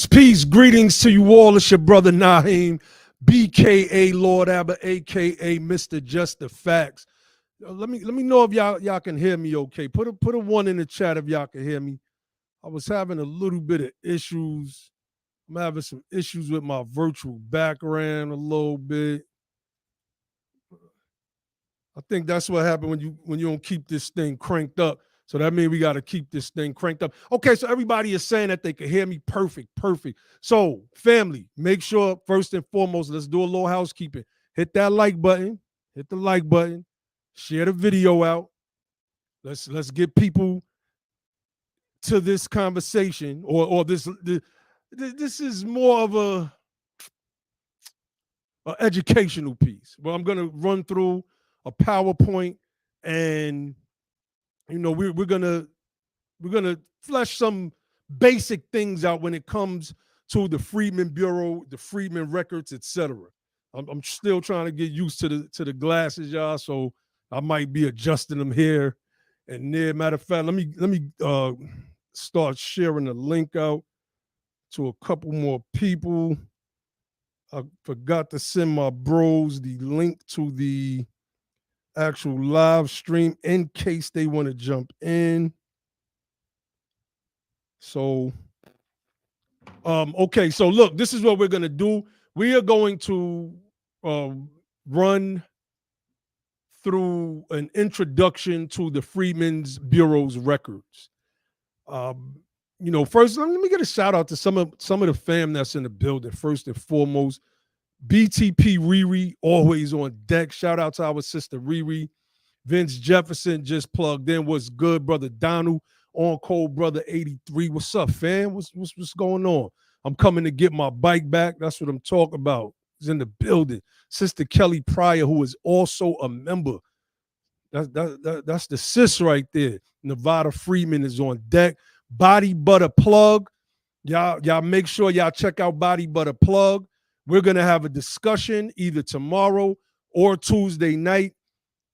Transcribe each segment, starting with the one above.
Peace. Greetings to you all. It's your brother Nyhiem, BKA Lord Abba, aka Mr. Just the Facts. Let me know if y'all can hear me okay. Put a one in the chat if y'all can hear me. I was having a little bit of issues. I'm having some issues with my virtual background a little bit. I think that's what happened when you don't keep this thing cranked up. So that means we got to keep this thing cranked up. Okay, so everybody is saying that they can hear me. Perfect. So, family, make sure first and foremost, let's do a little housekeeping. Hit that like button. Hit the like button. Share the video out. Let's get people to this conversation, or this is more of a educational piece. Well, I'm gonna run through a PowerPoint, and we're gonna flesh some basic things out when it comes to the Freedmen Bureau, the Freedmen records, etc. I'm still trying to get used to the glasses, y'all. So I might be adjusting them here and there. Matter of fact, let me start sharing the link out to a couple more people. I forgot to send my bros the link to the actual live stream in case they want to jump in. So, okay. So look, this is what we're going to do. We are going to run through an introduction to the Freedmen's Bureau's records. First, let me get a shout out to some of the fam that's in the building. First and foremost, BTP Riri, always on deck. Shout out to our sister Riri. Vince Jefferson just plugged in. What's good, brother Donald? On Cold Brother 83. What's up, fam? What's going on? I'm coming to get my bike back. That's what I'm talking about. He's in the building. Sister Kelly Pryor, who is also a member. That's the sis right there. Nevada Freeman is on deck. Body Butter Plug. Y'all make sure y'all check out Body Butter Plug. We're gonna have a discussion either tomorrow or Tuesday night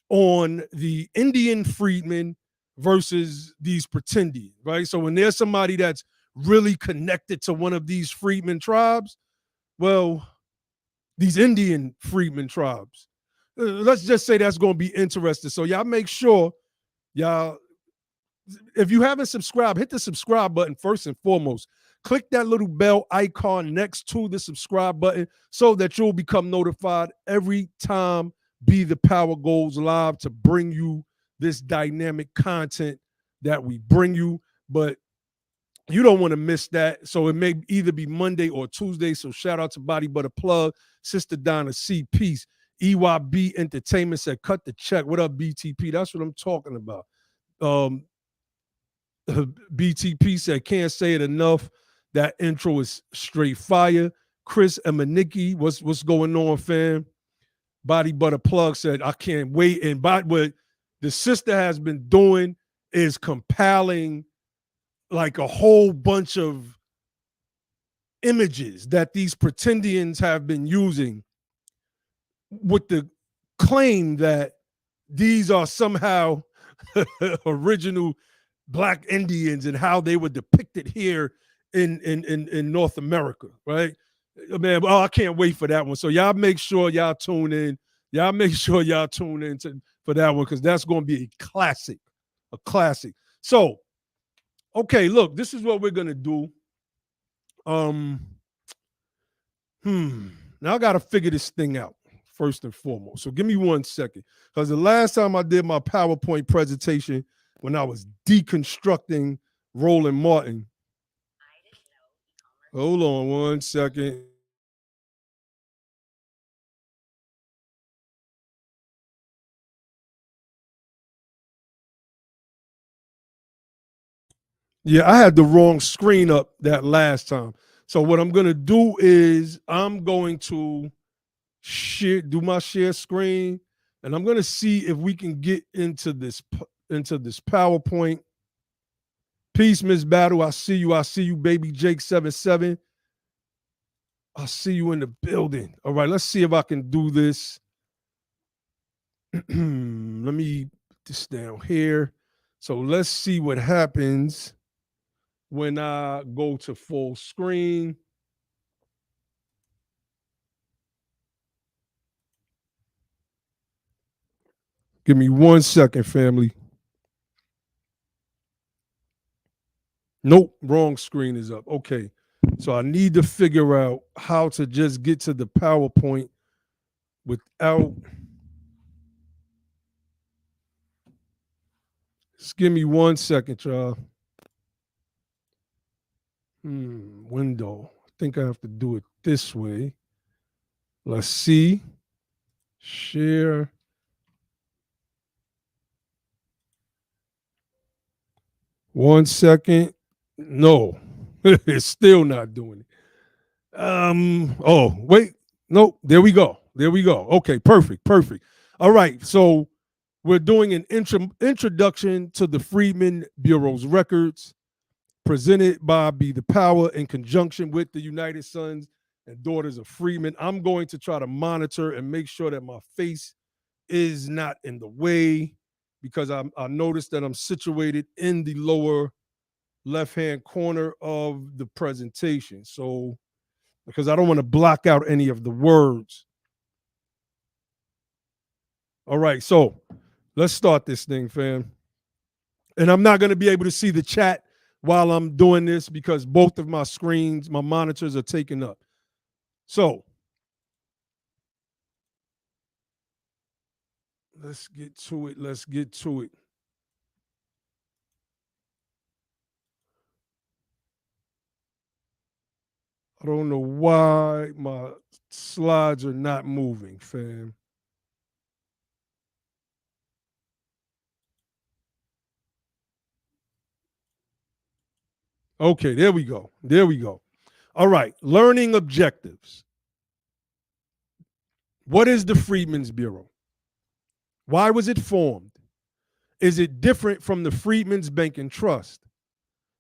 on the Indian freedmen versus these pretendians, right? So when there's somebody that's really connected to one of these freedmen tribes, well, these Indian freedmen tribes, let's just say that's going to be interesting. So y'all make sure y'all, if you haven't subscribed, hit the subscribe button first and foremost. Click that little bell icon next to the subscribe button so that you'll become notified every time Be the Power goes live to bring you this dynamic content that we bring you. But you don't want to miss that. So it may either be Monday or Tuesday. So shout out to Body Butter Plug, Sister Donna C. Peace. EYB Entertainment said, cut the check. What up, BTP? That's what I'm talking about. BTP said, can't say it enough. That intro is straight fire. Chris Emaniki, what's going on, fam? Body Butter Plug said, I can't wait. And what the sister has been doing is compiling like a whole bunch of images that these pretendians have been using with the claim that these are somehow original Black Indians and how they were depicted here in North America, right? Man, I can't wait for that one. So y'all make sure y'all tune in. Y'all make sure y'all tune in for that one because that's going to be a classic. So, okay, look, this is what we're going to do. Now I got to figure this thing out first and foremost. So give me 1 second because the last time I did my PowerPoint presentation when I was deconstructing Roland Martin. Hold on 1 second. Yeah, I had the wrong screen up that last time. So what I'm going to do is I'm going to do my share screen, and I'm going to see if we can get into this PowerPoint. Peace, Miss Battle. I see you, baby Jake 77. I see you in the building. All right, let's see if I can do this. Let me put this down here. So let's see what happens when I go to full screen. Give me 1 second, family. Nope, wrong screen is up. Okay. So I need to figure out how to just get to the PowerPoint without. Just give me 1 second, y'all. Window. I think I have to do it this way. Let's see. Share. One second. No, it's still not doing it. Oh, wait. Nope. There we go. There we go. Okay, perfect. Perfect. All right. So we're doing an introduction to the Freedmen Bureau's records presented by Be the Power in conjunction with the United Sons and Daughters of Freedmen. I'm going to try to monitor and make sure that my face is not in the way because I noticed that I'm situated in the lower left-hand corner of the presentation. So, because I don't want to block out any of the words. All right, so let's start this thing, fam. And I'm not going to be able to see the chat while I'm doing this because both of my screens, my monitors are taken up. So let's get to it. Let's get to it. I don't know why my slides are not moving, fam. Okay, there we go. There we go. All right, learning objectives. What is the Freedmen's Bureau? Why was it formed? Is it different from the Freedmen's Bank and Trust?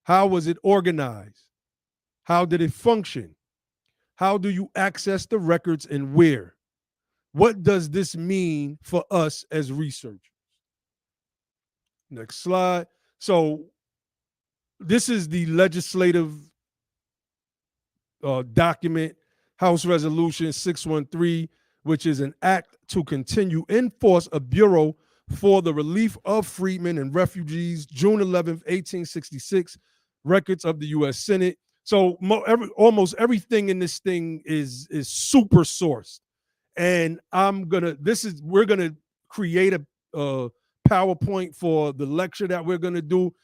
How was it organized? How did it function? How do you access the records and where? What does this mean for us as researchers? Next slide. So this is the legislative document, House Resolution 613, which is an act to continue in force a bureau for the relief of freedmen and refugees, June 11th, 1866, records of the U.S. Senate. So almost everything in this thing is super sourced. And we're gonna create a PowerPoint for the lecture that we're gonna do.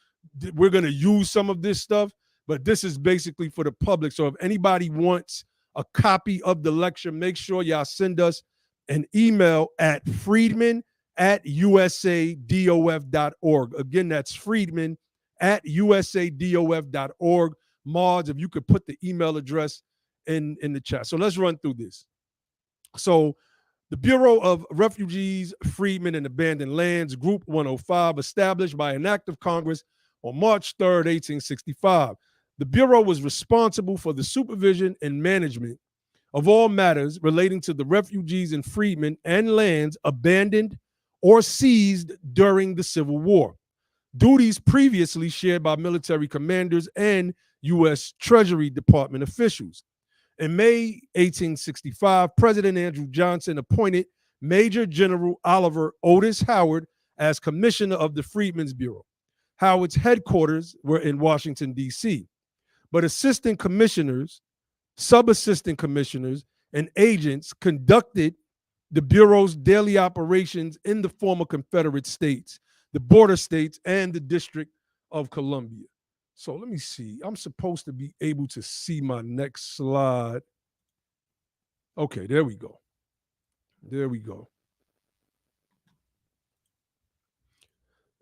We're gonna use some of this stuff, but this is basically for the public. So if anybody wants a copy of the lecture, make sure y'all send us an email at freedmen@usadof.org. Again, that's freedmen@usadof.org. Mods, if you could put the email address in the chat. So let's run through this. So the Bureau of Refugees, Freedmen, and Abandoned Lands, Group 105, established by an act of Congress on March 3rd, 1865. The Bureau was responsible for the supervision and management of all matters relating to the refugees and freedmen and lands abandoned or seized during the Civil War, duties previously shared by military commanders and U.S. Treasury Department officials. In May 1865, President Andrew Johnson appointed Major General Oliver Otis Howard as commissioner of the Freedmen's Bureau. Howard's headquarters were in Washington, D.C., but assistant commissioners, sub-assistant commissioners, and agents conducted the Bureau's daily operations in the former Confederate states, the border states, and the District of Columbia. So let me see. I'm supposed to be able to see my next slide. Okay, there we go. There we go.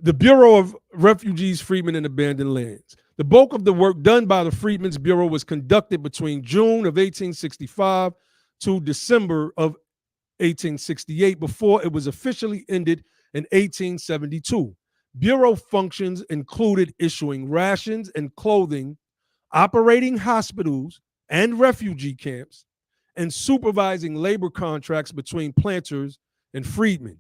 The Bureau of Refugees, Freedmen, and Abandoned Lands. The bulk of the work done by the Freedmen's Bureau was conducted between June of 1865 to December of 1868 before it was officially ended in 1872. Bureau functions included issuing rations and clothing, operating hospitals and refugee camps, and supervising labor contracts between planters and freedmen.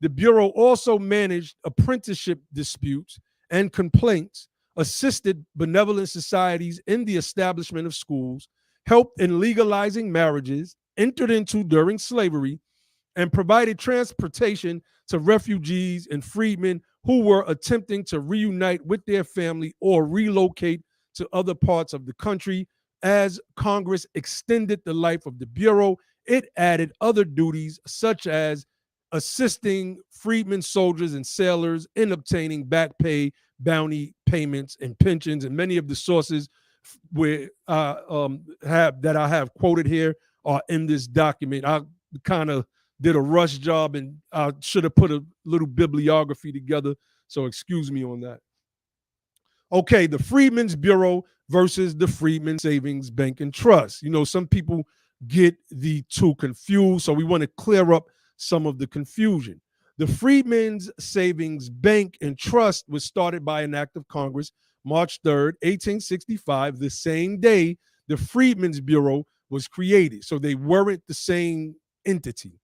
The Bureau also managed apprenticeship disputes and complaints assisted benevolent societies in the establishment of schools, helped in legalizing marriages entered into during slavery, and provided transportation to refugees and freedmen who were attempting to reunite with their family or relocate to other parts of the country. As Congress extended the life of the Bureau, it added other duties such as assisting freedmen, soldiers, and sailors in obtaining back pay, bounty payments, and pensions. And many of the sources where that I have quoted here are in this document. I kind of did a rush job and I should have put a little bibliography together. So excuse me on that. Okay, the Freedmen's Bureau versus the Freedmen Savings Bank and Trust. You know, some people get the two confused, so we want to clear up some of the confusion. The Freedmen's Savings Bank and Trust was started by an act of Congress March 3rd, 1865, the same day the Freedmen's Bureau was created. So they weren't the same entity.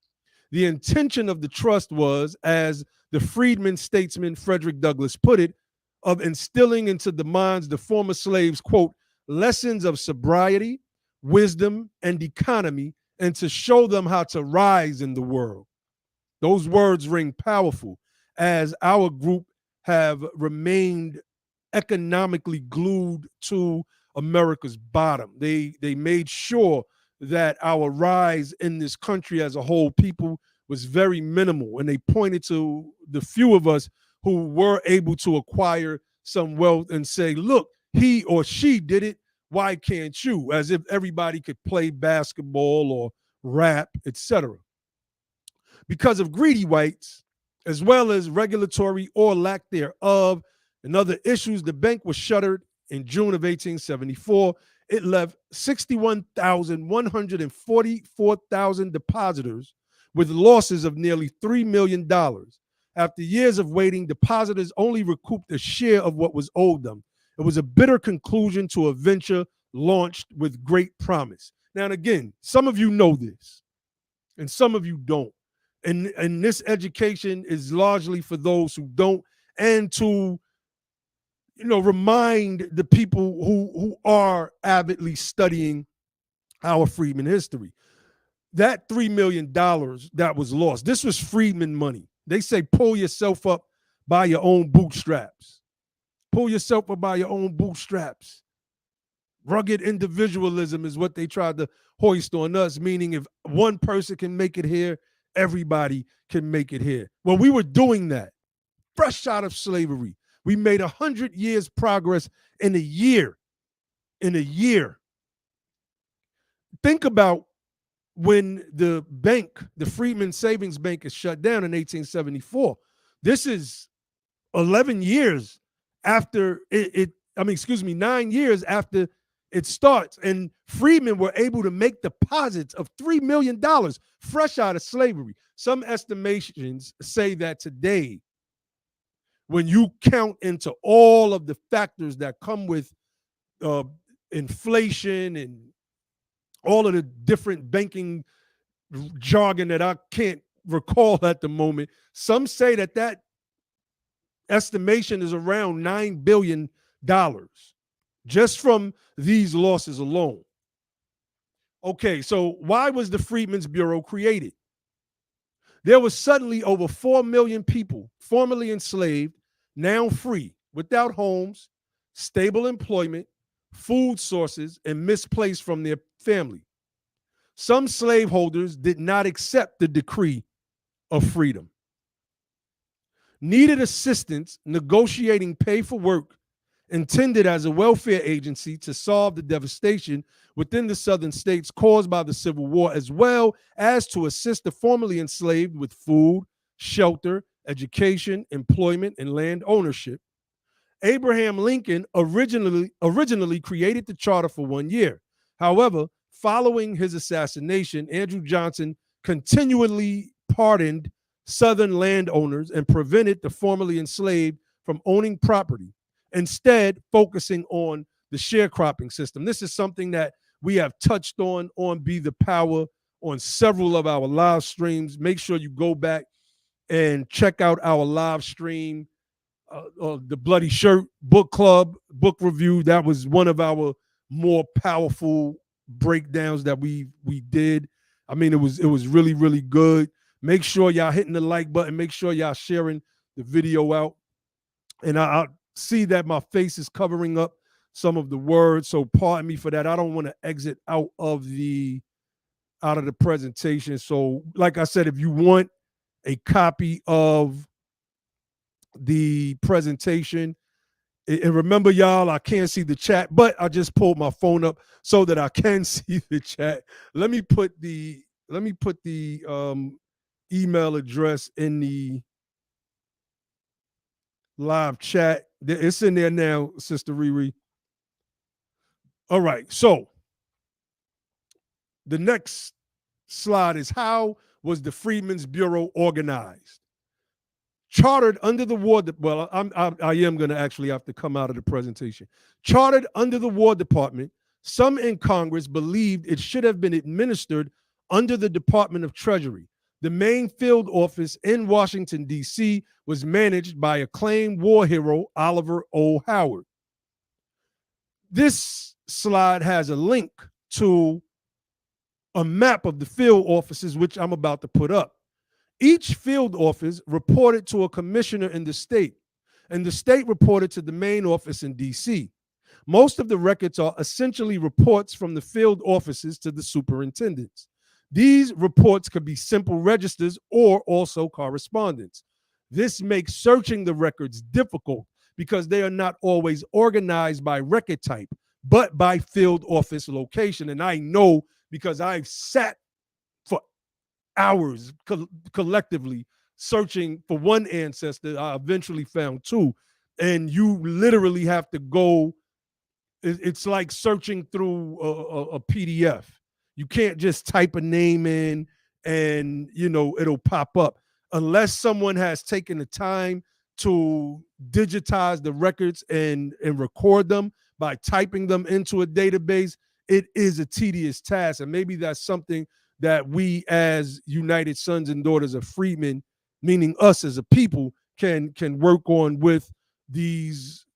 The intention of the trust was, as the freedman statesman Frederick Douglass put it, of instilling into the minds of the former slaves, quote, lessons of sobriety, wisdom, and economy, and to show them how to rise in the world. Those words ring powerful, as our group have remained economically glued to America's bottom. They made sure that our rise in this country as a whole people was very minimal, and they pointed to the few of us who were able to acquire some wealth and say, look, he or she did it, why can't you? As if everybody could play basketball or rap, etc. Because of greedy whites, as well as regulatory or lack thereof, and other issues, the bank was shuttered in June of 1874. It left 61,144,000 depositors with losses of nearly $3 million. After years of waiting, depositors only recouped a share of what was owed them. It was a bitter conclusion to a venture launched with great promise. Now, and again, some of you know this, and some of you don't. And this education is largely for those who don't, and to remind the people who are avidly studying our freedmen history. That $3 million that was lost, this was freedmen money. They say pull yourself up by your own bootstraps. Pull yourself up by your own bootstraps. Rugged individualism is what they tried to hoist on us, meaning if one person can make it here, everybody can make it here. Well, we were doing that fresh out of slavery. We made 100 years progress in a year. In a year. Think about when the bank, the Freedmen Savings Bank, is shut down in 1874. This is 11 years after 9 years after it starts. And freedmen were able to make deposits of $3 million fresh out of slavery. Some estimations say that today, when you count into all of the factors that come with inflation and all of the different banking jargon that I can't recall at the moment, some say that estimation is around $9 billion just from these losses alone. Okay, so why was the Freedmen's Bureau created? There was suddenly over 4 million people formerly enslaved, now free, without homes, stable employment, food sources, and misplaced from their family. Some slaveholders did not accept the decree of freedom, needed assistance negotiating pay for work intended as a welfare agency to solve the devastation within the southern states caused by the Civil War, as well as to assist the formerly enslaved with food, shelter, education, employment, and land ownership. Abraham Lincoln originally created the charter for 1 year. However, following his assassination, Andrew Johnson continually pardoned Southern landowners and prevented the formerly enslaved from owning property, instead focusing on the sharecropping system. This is something that we have touched on Be the Power on several of our live streams. Make sure you go back and check out our live stream the Bloody Shirt book club book review. That was one of our more powerful breakdowns that we did. I mean, it was really, really good. Make sure y'all hitting the like button. Make sure y'all sharing the video out. And I see that my face is covering up some of the words, so pardon me for that. I don't want to exit out of the presentation. So, like I said, if you want a copy of the presentation, and remember, y'all, I can't see the chat, but I just pulled my phone up so that I can see the chat. Let me put the email address in the live chat. It's in there now, Sister Riri. All right. So the next slide is, how was the Freedmen's Bureau organized? Chartered under the War, well, I am going to actually have to come out of the presentation. Chartered under the War Department, some in Congress believed it should have been administered under the Department of Treasury. The main field office in Washington, D.C. was managed by acclaimed war hero Oliver O. Howard. This slide has a link to a map of the field offices, which I'm about to put up. Each field office reported to a commissioner in the state, and the state reported to the main office in D.C. Most of the records are essentially reports from the field offices to the superintendents. These reports could be simple registers or also correspondence. This makes searching the records difficult because they are not always organized by record type, but by field office location. And I know because I've sat for hours collectively searching for one ancestor. I eventually found two. And you literally have to go, it's like searching through a PDF. You can't just type a name in and, it'll pop up. Unless someone has taken the time to digitize the records and record them by typing them into a database, it is a tedious task. And maybe that's something that we as United Sons and Daughters of Freedmen, meaning us as a people, can work on with these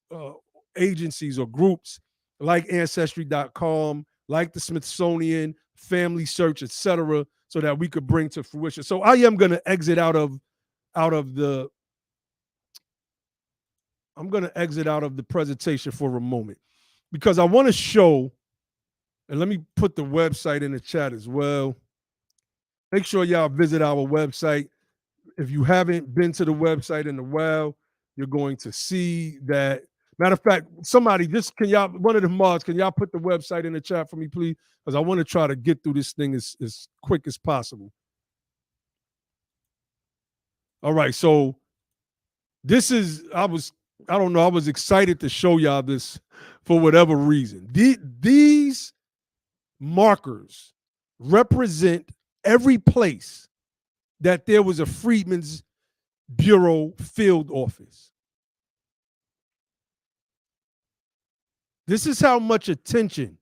agencies or groups like Ancestry.com, like the Smithsonian, Family Search, etc., so that we could bring to fruition. So I am going to exit out of the presentation for a moment because I want to show, and let me put the website in the chat as well. Make sure y'all visit our website. If you haven't been to the website in a while, you're going to see that. Matter of fact, somebody just one of the mods, can y'all put the website in the chat for me, please? Because I want to try to get through this thing as quick as possible. All right, so this is, I was excited to show y'all this for whatever reason. These markers represent every place that there was a Freedmen's Bureau field office. This is how much attention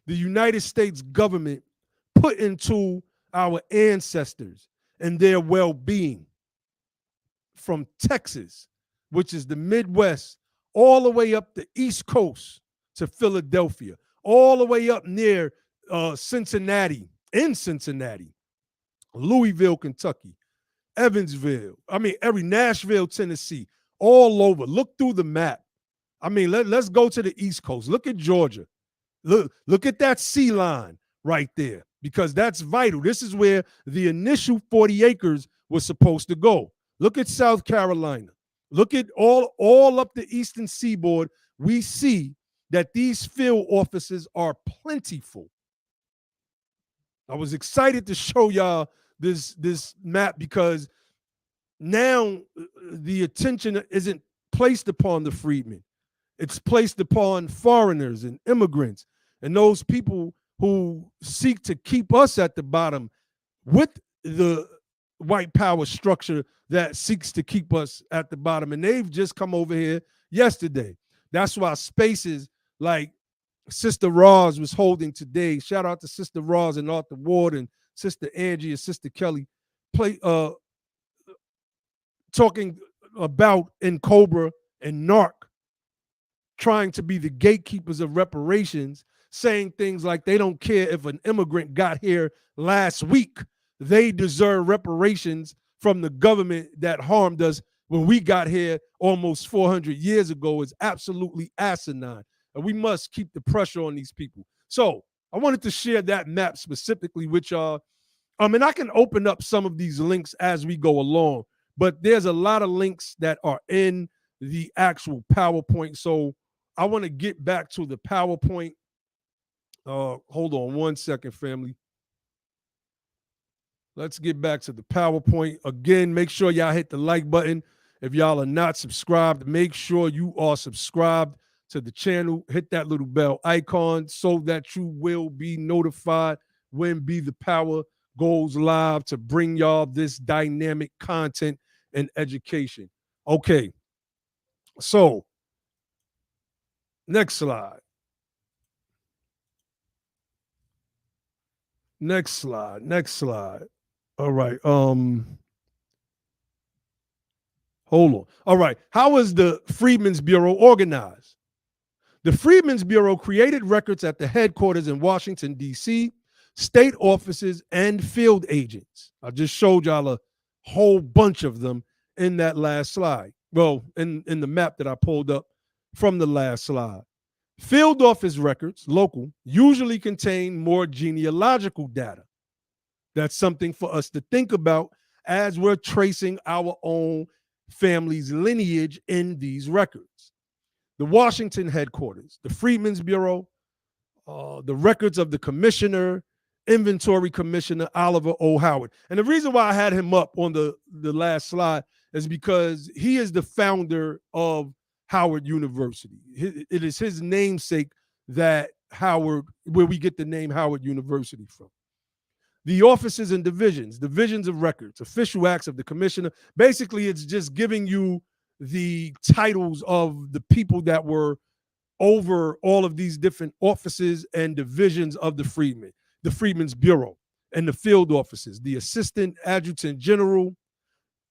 the United States government put into our ancestors and their well-being. From Texas, which is the Midwest, all the way up the East Coast to Philadelphia, all the way up near Cincinnati, Louisville, Kentucky, Evansville, Nashville, Tennessee, all over. Look through the map. Let's go to the East Coast. Look at Georgia. Look at that sea line right there, because that's vital. This is where the initial 40 acres was supposed to go. Look at South Carolina. Look at all up the eastern seaboard. We see that these field offices are plentiful. I was excited to show y'all this map because now the attention isn't placed upon the freedmen. It's placed upon foreigners and immigrants and those people who seek to keep us at the bottom with the white power structure that seeks to keep us at the bottom. And they've just come over here yesterday. That's why spaces like Sister Roz was holding today. Shout out to Sister Roz and Arthur Ward and Sister Angie and Sister Kelly talking about in Cobra and NARC trying to be the gatekeepers of reparations, saying things like they don't care if an immigrant got here last week, they deserve reparations from the government that harmed us when we got here almost 400 years ago, is absolutely asinine. And we must keep the pressure on these people. So I wanted to share that map specifically with y'all. And I can open up some of these links as we go along, but there's a lot of links that are in the actual PowerPoint. So I want to get back to the PowerPoint. Hold on one second, family. Let's get back to the PowerPoint. Again, make sure y'all hit the like button. If y'all are not subscribed, make sure you are subscribed to the channel. Hit that little bell icon so that you will be notified when Be the Power goes live to bring y'all this dynamic content and education. Okay, so next slide. Next slide. All right. Hold on. All right. How is the Freedmen's Bureau organized? The Freedmen's Bureau created records at the headquarters in Washington, D.C., state offices, and field agents. I just showed y'all a whole bunch of them in that last slide. Well, in the map that I pulled up from the last slide. Field office records, local, usually contain more genealogical data. That's something for us to think about as we're tracing our own family's lineage in these records. The Washington headquarters, the Freedmen's Bureau, the records of the commissioner, inventory commissioner, Oliver O. Howard. And the reason why I had him up on the last slide is because he is the founder of Howard University. It is his namesake that Howard, where we get the name Howard University from. The offices and divisions of records, official acts of the commissioner. Basically, it's just giving you the titles of the people that were over all of these different offices and divisions of the Freedmen's Bureau, and the field offices, the assistant adjutant general,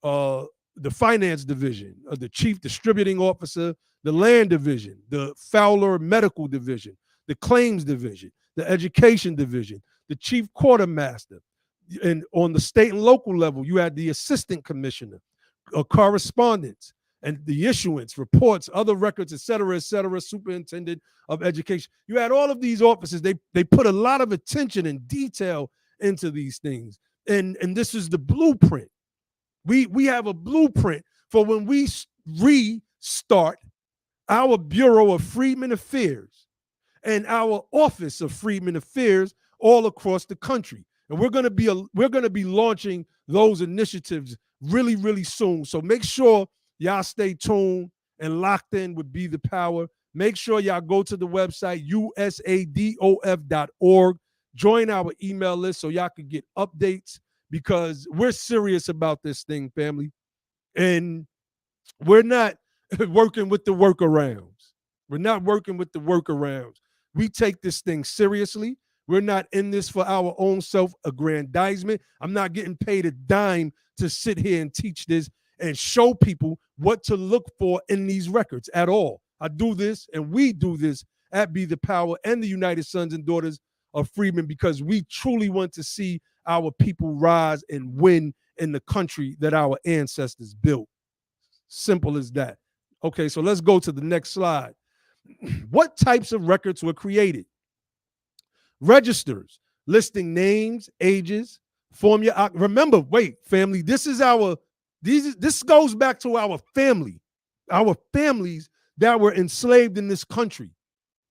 the finance division, the chief distributing officer, the land division, the Fowler medical division, the claims division, the education division, the chief quartermaster. And on the state and local level, you had the assistant commissioner, correspondence, and the issuance, reports, other records, et cetera, superintendent of education. You had all of these offices. They put a lot of attention and detail into these things. And this is the blueprint. We have a blueprint for when we restart our Bureau of Freedmen Affairs and our Office of Freedmen Affairs all across the country. And we're going to be launching those initiatives really, really soon. So make sure y'all stay tuned and locked in with Be the Power. Make sure y'all go to the website, usadof.org. Join our email list so y'all can get updates, because we're serious about this thing, family. And we're not working with the workarounds. We're not working with the workarounds. We take this thing seriously. We're not in this for our own self-aggrandizement. I'm not getting paid a dime to sit here and teach this and show people what to look for in these records at all. I do this, and we do this at Be the Power and the United Sons and Daughters of Freedmen, because we truly want to see our people rise and win in the country that our ancestors built. Simple as that. Okay, so let's go to the next slide. What types of records were created? Registers listing names, ages, formula. Remember, wait, family, this goes back to our families that were enslaved in this country.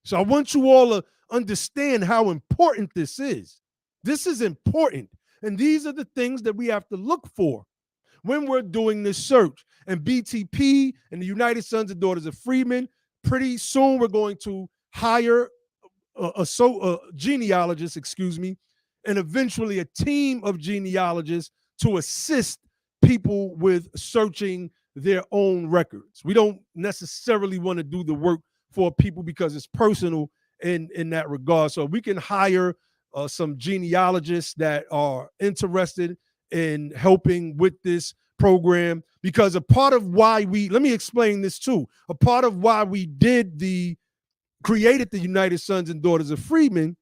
So I want you all to understand how important this is. This is important. And these are the things that we have to look for when we're doing this search. And BTP and the United Sons and Daughters of Freedmen, pretty soon we're going to hire a genealogist, and eventually a team of genealogists to assist people with searching their own records. We don't necessarily want to do the work for people because it's personal in that regard. So we can hire some genealogists that are interested in helping with this program, because a part of why let me explain this too. A part of why we created the United Sons and Daughters of Freedmen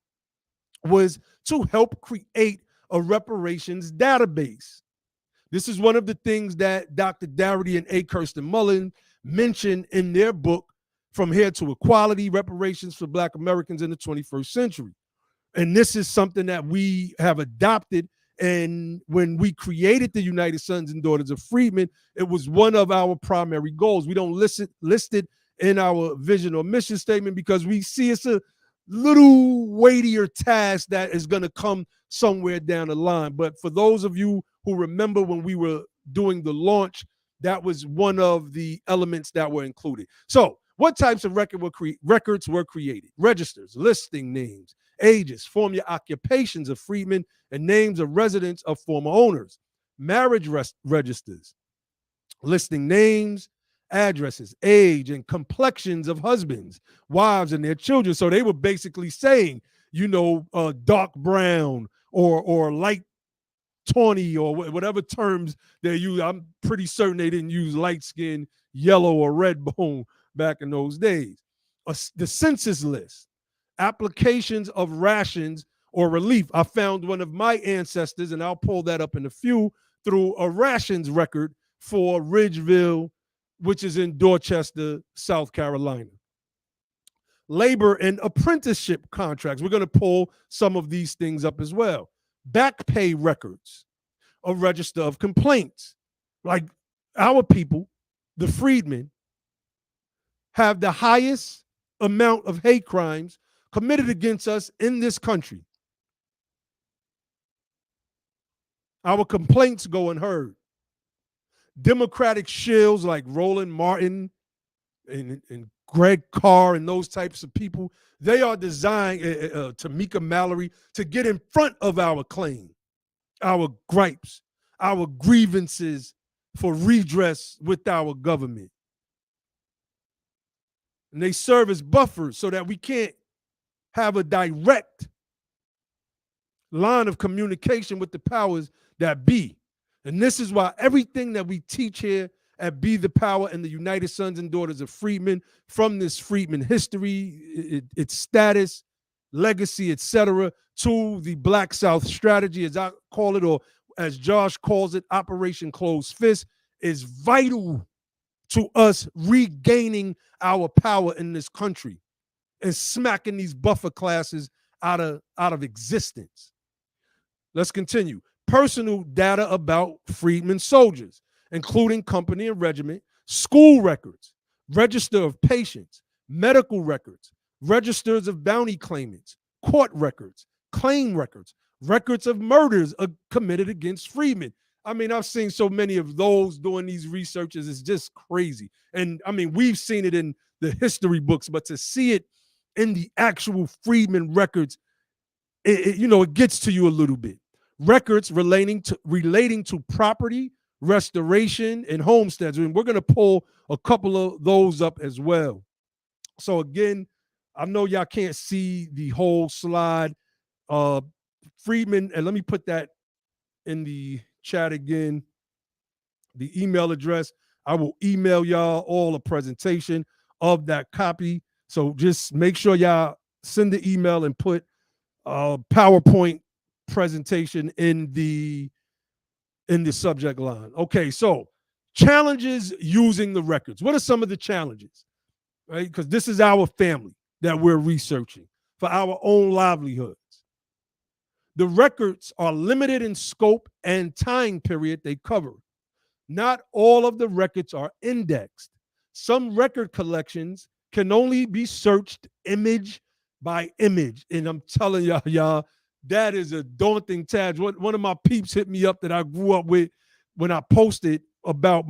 was to help create a reparations database. This is one of the things that Dr. Darity and A. Kirsten Mullen mentioned in their book, From Here to Equality, Reparations for Black Americans in the 21st Century. And this is something that we have adopted. And when we created the United Sons and Daughters of Freedmen, it was one of our primary goals. We don't list it in our vision or mission statement because we see it's a little weightier task that is going to come somewhere down the line. But for those of you who remember when we were doing the launch, that was one of the elements that were included. So what types of records were created? Registers, listing names, ages, former occupations of freedmen, and names of residents of former owners. Marriage registers, listing names, addresses, age, and complexions of husbands, wives, and their children. So they were basically saying, dark brown or light tawny or whatever terms they use. I'm pretty certain they didn't use light skin, yellow, or red bone back in those days. The census list, applications of rations or relief. I found one of my ancestors, and I'll pull that up in a few, through a rations record for Ridgeville, which is in Dorchester, South Carolina. Labor and apprenticeship contracts. We're going to pull some of these things up as well. Back pay records, a register of complaints. Like our people, the freedmen, have the highest amount of hate crimes committed against us in this country. Our complaints go unheard. Democratic shills like Roland Martin and Greg Carr and those types of people, they are designed, Tamika Mallory, to get in front of our claim, our gripes, our grievances for redress with our government. And they serve as buffers so that we can't have a direct line of communication with the powers that be. And this is why everything that we teach here at Be the Power and the United Sons and Daughters of Freedmen, from this Freedmen history, its status, legacy, etc., to the Black South strategy, as I call it, or as Josh calls it, Operation Closed Fist, is vital to us regaining our power in this country and smacking these buffer classes out of existence. Let's continue. Personal data about freedmen soldiers, including company and regiment, school records, register of patients, medical records, registers of bounty claimants, court records, claim records, records of murders committed against freedmen. I mean, I've seen so many of those doing these researches. It's just crazy. And I mean, we've seen it in the history books, but to see it in the actual freedmen records, it gets to you a little bit. Records relating to property, restoration, and homesteads. And we're going to pull a couple of those up as well. So again, I know y'all can't see the whole slide. Freedmen, and let me put that in the chat again. The email address. I will email y'all all a presentation of that copy. So just make sure y'all send the email and put PowerPoint presentation in the subject line. Okay, so challenges using the records. What are some of the challenges? Right? Because this is our family that we're researching for our own livelihoods. The records are limited in scope and time period they cover. Not all of the records are indexed. Some record collections can only be searched image by image. And I'm telling y'all, that is a daunting task. One of my peeps hit me up that I grew up with when I posted about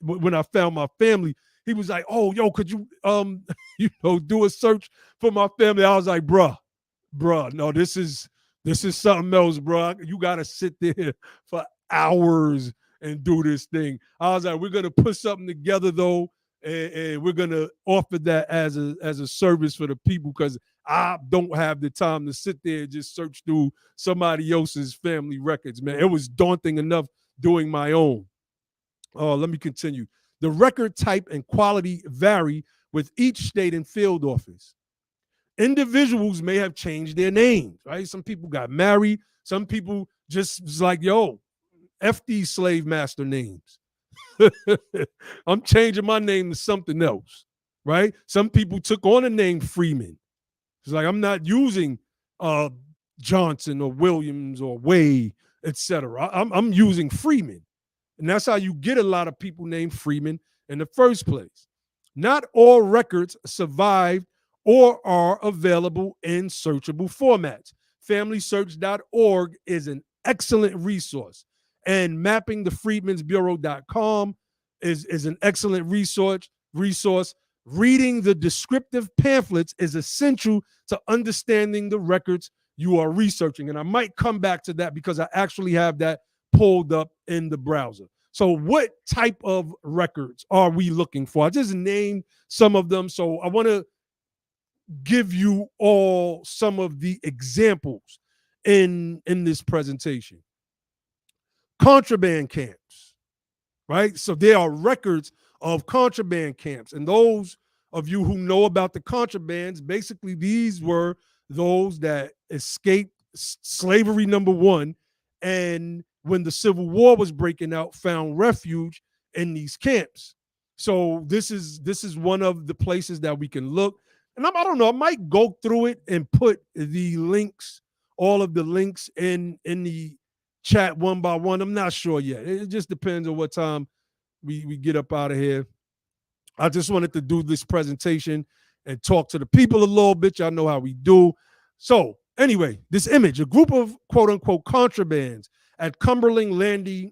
when I found my family. He was like, "Oh, yo, could you do a search for my family?" I was like, bruh, no, this is something else, bruh. You gotta sit there for hours and do this thing. I was like, we're gonna put something together though, and we're gonna offer that as a service for the people, because I don't have the time to sit there and just search through somebody else's family records, man. It was daunting enough doing my own. Let me continue. The record type and quality vary with each state and field office. Individuals may have changed their names, right? Some people got married. Some people just was like, yo, F these slave master names. I'm changing my name to something else, right? Some people took on the name Freeman. It's like, I'm not using uh, Johnson or Williams or Wade, etc. I'm using Freeman. And that's how you get a lot of people named Freeman in the first place. Not all records survived or are available in searchable formats. FamilySearch.org is an excellent resource. And mappingthefreedmensbureau.com is an excellent resource. Reading the descriptive pamphlets is essential to understanding the records you are researching. And I might come back to that because I actually have that pulled up in the browser. So what type of records are we looking for? I just named some of them. So I want to give you all some of the examples in this presentation. Contraband camps, right? So there are records of contraband camps. And those of you who know about the contrabands, basically these were those that escaped slavery, number one, and when the Civil War was breaking out, found refuge in these camps. So this is one of the places that we can look. And I don't know, I might go through it and put the links, all of the links in the chat one by one. I'm not sure yet. It just depends on what time we get up out of here. I just wanted to do this presentation and talk to the people a little bit. Y'all know how we do. So anyway, this image, a group of quote unquote contrabands at Cumberland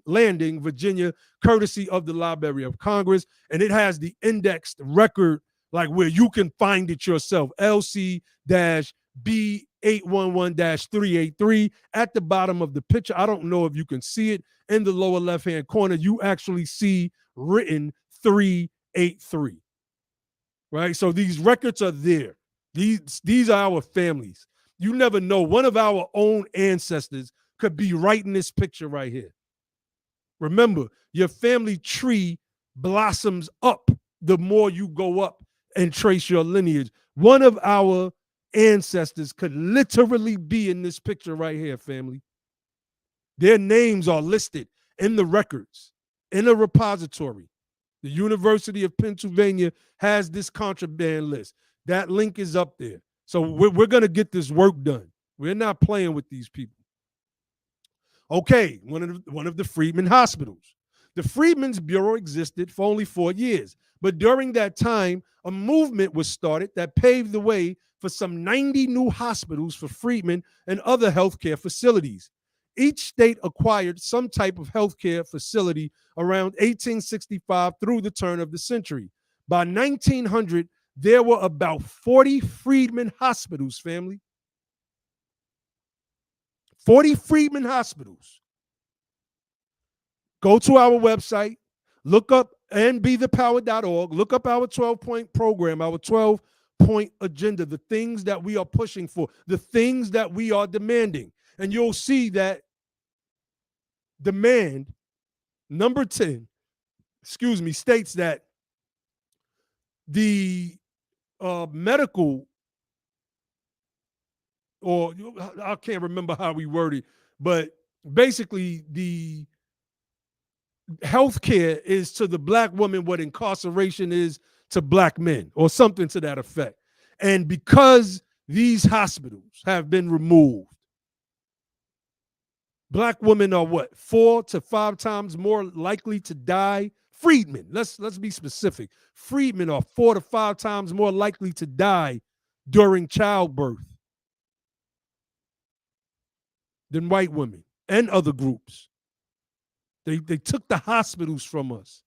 Landing, Virginia, courtesy of the Library of Congress. And it has the indexed record, like where you can find it yourself, LC-B811-383 at the bottom of the picture. I don't know if you can see it in the lower left-hand corner. You actually see written 383, right? So these records are there. These are our families. You never know. One of our own ancestors could be right in this picture right here. Remember, your family tree blossoms up the more you go up and trace your lineage. One of our ancestors could literally be in this picture right here, family. Their names are listed in the records, in a repository. The University of Pennsylvania has this contraband list. That link is up there. So we're going to get this work done. We're not playing with these people. Okay, one of the Freedmen hospitals. The Freedmen's Bureau existed for only 4 years, but during that time, a movement was started that paved the way for some 90 new hospitals for freedmen and other healthcare facilities. Each state acquired some type of healthcare facility around 1865 through the turn of the century. By 1900, there were about 40 Freedmen hospitals, family. 40 Freedmen hospitals. Go to our website, look up BETHEPOWER.org, look up our 12-point program, our 12-point agenda, the things that we are pushing for, the things that we are demanding. And you'll see that demand number 10, states that the medical, or I can't remember how we worded, but basically the healthcare is to the black woman what incarceration is to black men, or something to that effect. And because these hospitals have been removed, black women are what, 4 to 5 times more likely to die. Freedmen, let's be specific. Freedmen are 4 to 5 times more likely to die during childbirth than white women and other groups. They took the hospitals from us.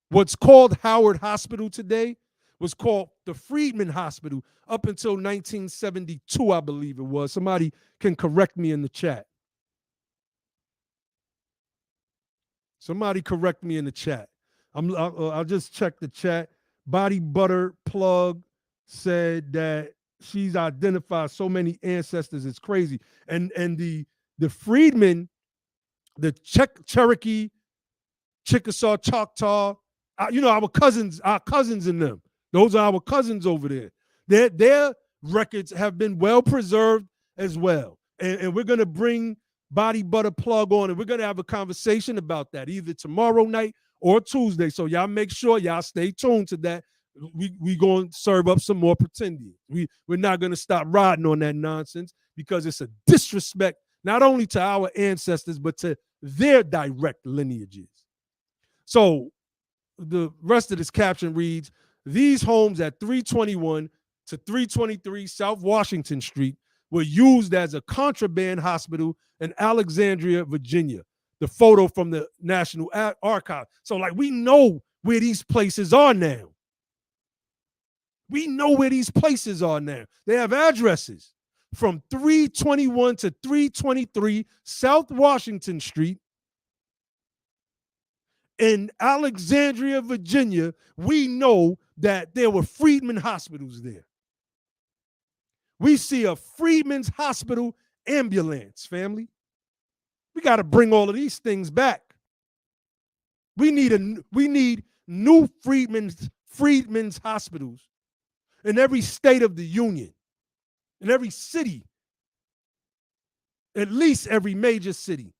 What's called Howard Hospital today was called the Freedmen Hospital up until 1972, I believe it was. Somebody can correct me in the chat. Somebody correct me in the chat. I'll just check the chat. Body Butter Plug said that she's identified so many ancestors. It's crazy. And the Freedmen, the Cherokee Chickasaw, Choctaw, our cousins in them. Those are our cousins over there. Their records have been well preserved as well. And we're going to bring Body Butter Plug on, and we're going to have a conversation about that either tomorrow night or Tuesday. So y'all make sure y'all stay tuned to that. We going to serve up some more pretending. We're not going to stop riding on that nonsense because it's a disrespect not only to our ancestors, but to their direct lineages. So the rest of this caption reads, these homes at 321 to 323 South Washington Street were used as a contraband hospital in Alexandria, Virginia. The photo from the National Archive. So like we know where these places are now. We know where these places are now. They have addresses from 321 to 323 South Washington Street in Alexandria, Virginia. We know that there were Freedmen hospitals there. We see a Freedmen's Hospital ambulance, family. We got to bring all of these things back. We need new Freedmen's hospitals in every state of the union, in every city, at least every major city.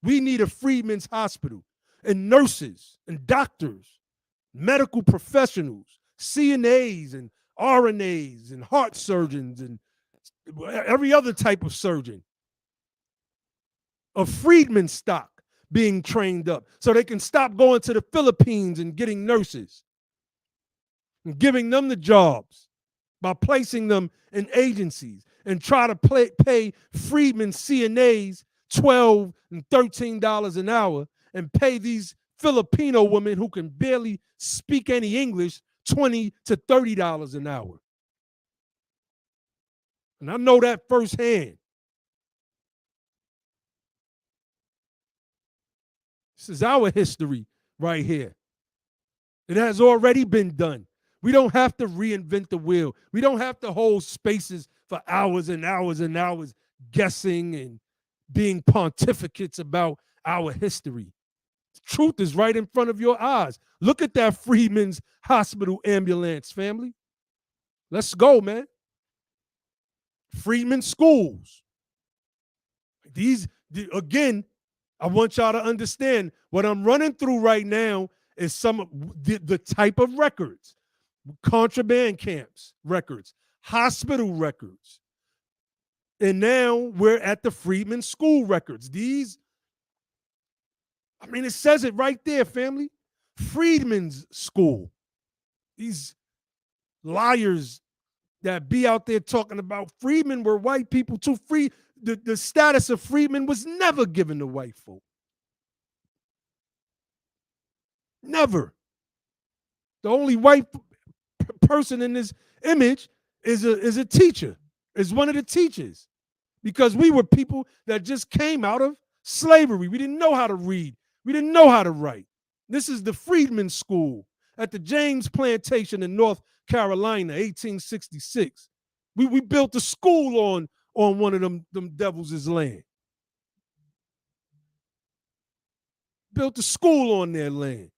We need a Freedmen's Hospital, and nurses and doctors, medical professionals, CNAs and RNAs and heart surgeons and every other type of surgeon. A Freedmen stock being trained up so they can stop going to the Philippines and getting nurses and giving them the jobs by placing them in agencies and try to pay Freedmen CNAs $12 and $13 an hour and pay these Filipino women who can barely speak any English $20 to $30 an hour. And I know that firsthand. This is our history right here. It has already been done. We don't have to reinvent the wheel. We don't have to hold spaces for hours and hours and hours guessing and being pontificates about our history. The truth is right in front of your eyes. Look at that Freedmen's Hospital ambulance, family. Let's go, man. Freedmen schools. Again, I want y'all to understand what I'm running through right now is some of the type of records. Contraband camps records, hospital records. And now we're at the Freedmen school records. It says it right there, family. Freedmen's school. These liars that be out there talking about freedmen were white people too. The status of freedmen was never given to white folk. Never. The only white person in this image is a teacher, is one of the teachers, because we were people that just came out of slavery. We didn't know how to read. We didn't know how to write. This is the Freedmen School at the James Plantation in North Carolina, 1866. We built a school on one of them devils' land. Built a school on their land.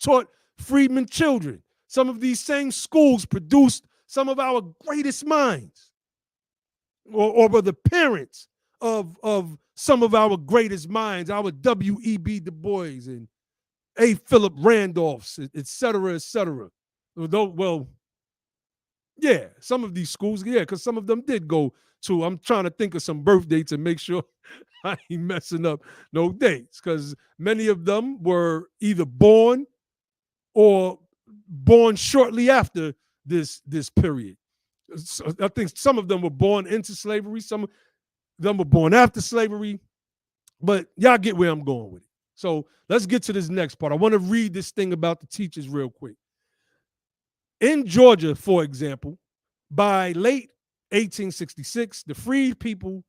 Taught freedmen children. Some of these same schools produced some of our greatest minds, or were the parents of some of our greatest minds, our W.E.B. Du Bois and A. Philip Randolphs, et cetera, et cetera. Well, yeah, some of these schools, yeah, because some of them did go to, I'm trying to think of some birth dates and make sure I ain't messing up no dates, because many of them were either born or born shortly after this period. So I think some of them were born into slavery, some of them were born after slavery, but y'all get where I'm going with it. So let's get to this next part. I want to read this thing about the teachers real quick. In Georgia, for example, by late 1866, the freed people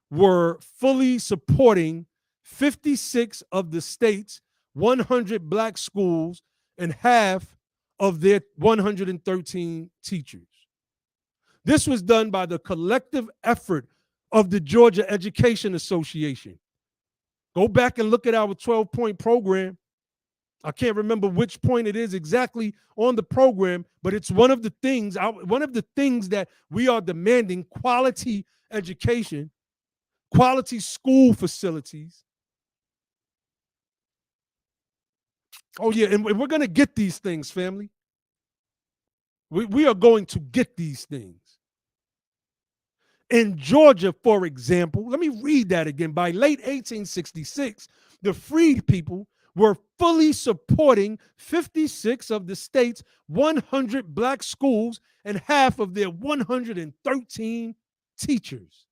were fully supporting 56 of the state's 100 black schools and half of their 113 teachers. This was done by the collective effort of the Georgia Education Association. Go back and look at our 12-point program. I can't remember which point it is exactly on the program, but it's one of the things, that we are demanding: quality education, quality school facilities. Oh yeah, and we're gonna get these things, family. We are going to get these things. In Georgia, for example, let me read that again. By late 1866, the freed people were fully supporting 56 of the state's 100 black schools and half of their 113 teachers.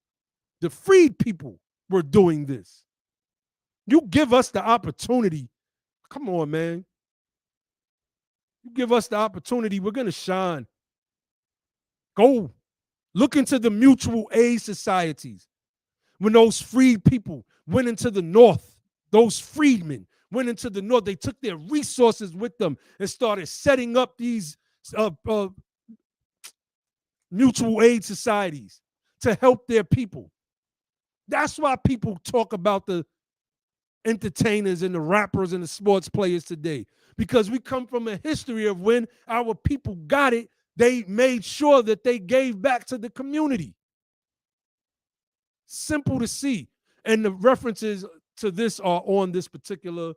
The freed people were doing this. You give us the opportunity. Come on, man. You give us the opportunity, we're going to shine. Go look into the mutual aid societies. When those freed people went into the North, those freedmen went into the North, they took their resources with them and started setting up these mutual aid societies to help their people. That's why people talk about the entertainers and the rappers and the sports players today, because we come from a history of when our people got it, they made sure that they gave back to the community. Simple to see. And the references to this are on this particular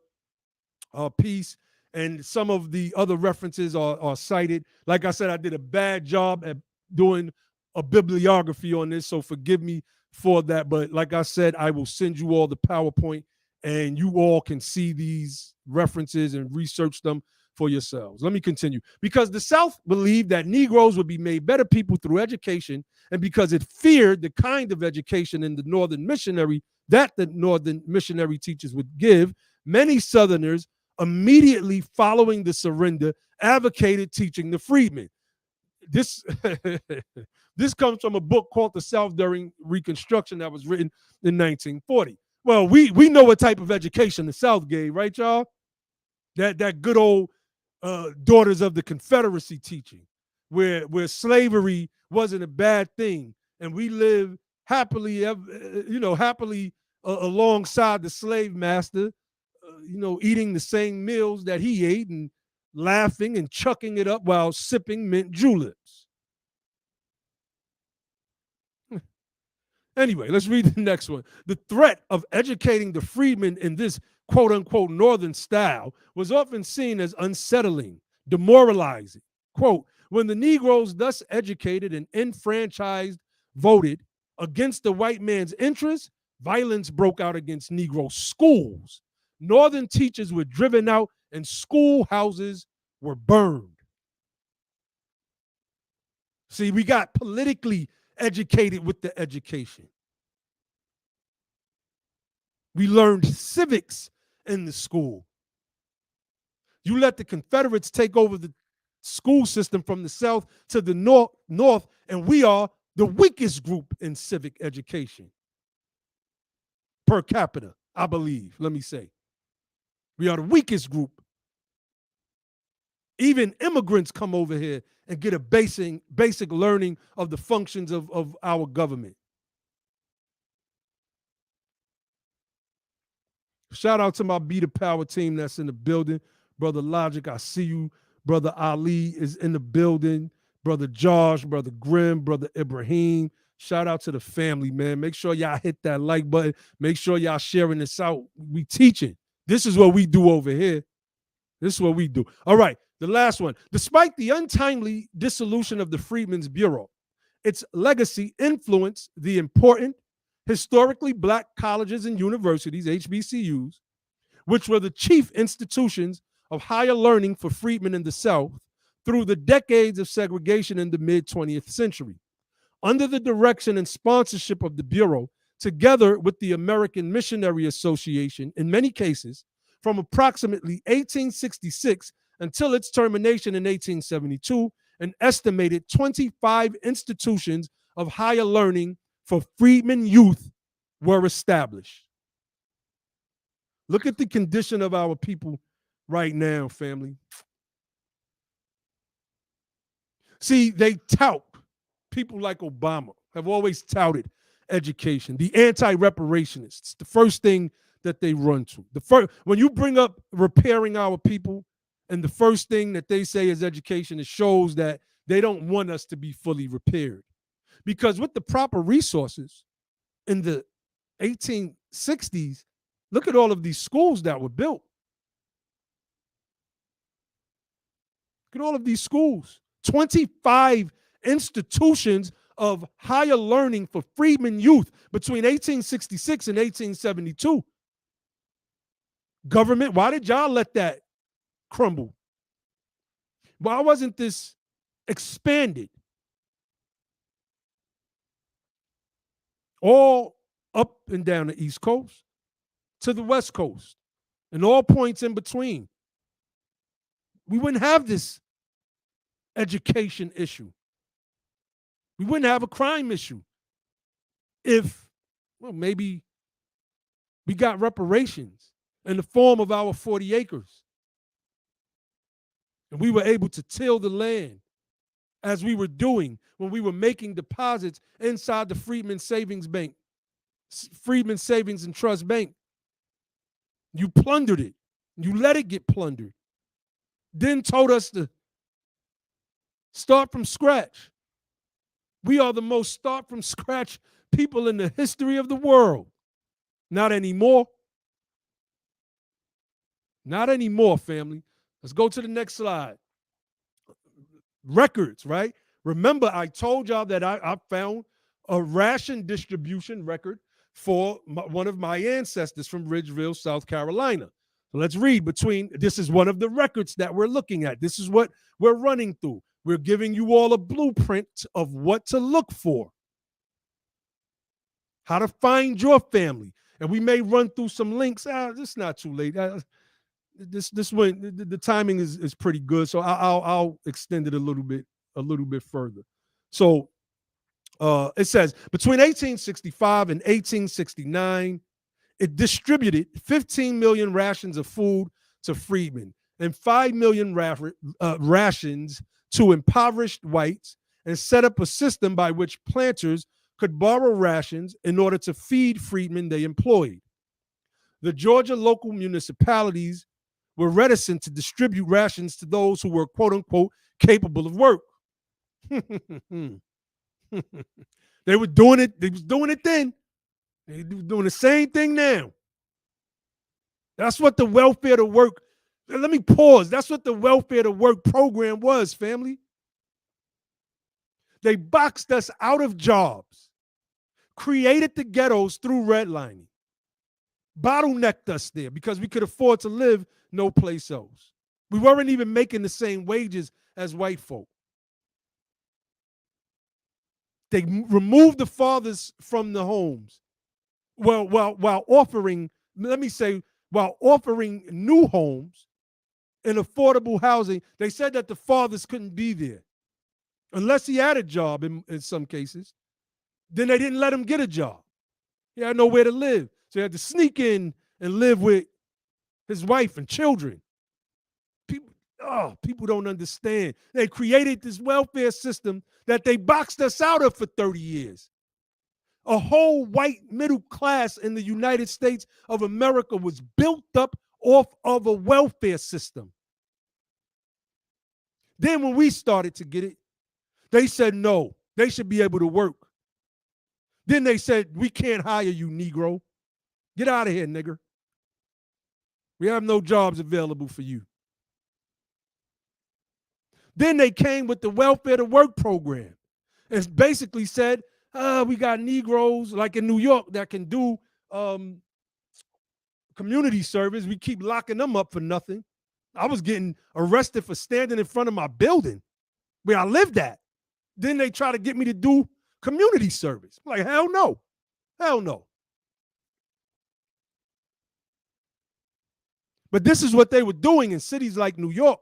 piece, and some of the other references are cited. Like I said, I did a bad job at doing a bibliography on this, so forgive me for that. But like I said, I will send you all the PowerPoint, and you all can see these references and research them for yourselves. Let me continue. Because the South believed that Negroes would be made better people through education, and because it feared the kind of education in the Northern missionary that the Northern missionary teachers would give, many Southerners immediately following the surrender advocated teaching the freedmen. This this comes from a book called The South During Reconstruction that was written in 1940. Well, we know what type of education the South gave, right, y'all? That good old Daughters of the Confederacy teaching, where slavery wasn't a bad thing, and we live happily, happily alongside the slave master, eating the same meals that he ate and laughing and chucking it up while sipping mint juleps. Anyway, let's read the next one. The threat of educating the freedmen in this quote unquote Northern style was often seen as unsettling, demoralizing. Quote, when the Negroes thus educated and enfranchised voted against the white man's interests, violence broke out against Negro schools. Northern teachers were driven out and schoolhouses were burned. See, we got politically educated with the education. We learned civics in the school. You let the Confederates take over the school system from the South to the North, and we are the weakest group in civic education per capita, I believe. Let me say. We are the weakest group. Even immigrants come over here and get a basic learning of the functions of our government. Shout out to my BETHEPOWER team that's in the building. Brother Logic, I see you. Brother Ali is in the building. Brother Josh, Brother Grimm, Brother Ibrahim. Shout out to the family, man. Make sure y'all hit that like button. Make sure y'all sharing this out. We teaching. This is what we do over here. This is what we do. All right, the last one. Despite the untimely dissolution of the Freedmen's Bureau, its legacy influenced the important historically black colleges and universities, HBCUs, which were the chief institutions of higher learning for freedmen in the South through the decades of segregation in the mid-20th century. Under the direction and sponsorship of the Bureau, together with the American Missionary Association, in many cases, from approximately 1866 until its termination in 1872, an estimated 25 institutions of higher learning for freedmen youth were established. Look at the condition of our people right now, family. See, they tout, people like Obama have always touted education, the anti-reparationists. The first thing that they run to. The first, when you bring up repairing our people, and the first thing that they say is education, it shows that they don't want us to be fully repaired. Because with the proper resources in the 1860s, look at all of these schools that were built. Look at all of these schools. 25 institutions of higher learning for freedmen youth between 1866 and 1872. Government, why did y'all let that crumble? Why wasn't this expanded? All up and down the East Coast to the West Coast and all points in between. We wouldn't have this education issue. We wouldn't have a crime issue if, well, maybe we got reparations in the form of our 40 acres. And we were able to till the land as we were doing when we were making deposits inside the Freedmen Savings Bank, Freedmen Savings and Trust Bank. You plundered it. You let it get plundered. Then told us to start from scratch. We are the most start from scratch people in the history of the world. Not anymore. Not anymore, family. Let's go to the next slide. Records, right? Remember, I told y'all that I found a ration distribution record for one of my ancestors from Ridgeville, South Carolina. So let's read between, this is one of the records that we're looking at. This is what we're running through. We're giving you all a blueprint of what to look for, how to find your family. And we may run through some links. It's not too late. This one, the timing is pretty good, so I'll extend it a little bit further. So it says between 1865 and 1869, it distributed 15 million rations of food to freedmen and 5 million rations to impoverished whites, and set up a system by which planters could borrow rations in order to feed freedmen they employed. The Georgia local municipalities were reticent to distribute rations to those who were, quote unquote, capable of work. They were doing it. They was doing it then. They were doing the same thing now. That's what the welfare to work. Let me pause. That's what the welfare to work program was, family. They boxed us out of jobs, created the ghettos through redlining, bottlenecked us there because we could afford to live no place else. We weren't even making the same wages as white folk. They removed the fathers from the homes. Well, while offering, let me say, while offering new homes and affordable housing, they said that the fathers couldn't be there unless he had a job in some cases. Then they didn't let him get a job. He had nowhere to live. So he had to sneak in and live with his wife and children. People don't understand. They created this welfare system that they boxed us out of for 30 years. A whole white middle class in the United States of America was built up off of a welfare system. Then when we started to get it, they said no, they should be able to work. Then they said, we can't hire you, Negro. Get out of here, nigger. We have no jobs available for you. Then they came with the welfare to work program and basically said, we got Negroes like in New York that can do community service. We keep locking them up for nothing. I was getting arrested for standing in front of my building where I lived at. Then they try to get me to do community service. I'm like, hell no. Hell no. But this is what they were doing in cities like New York.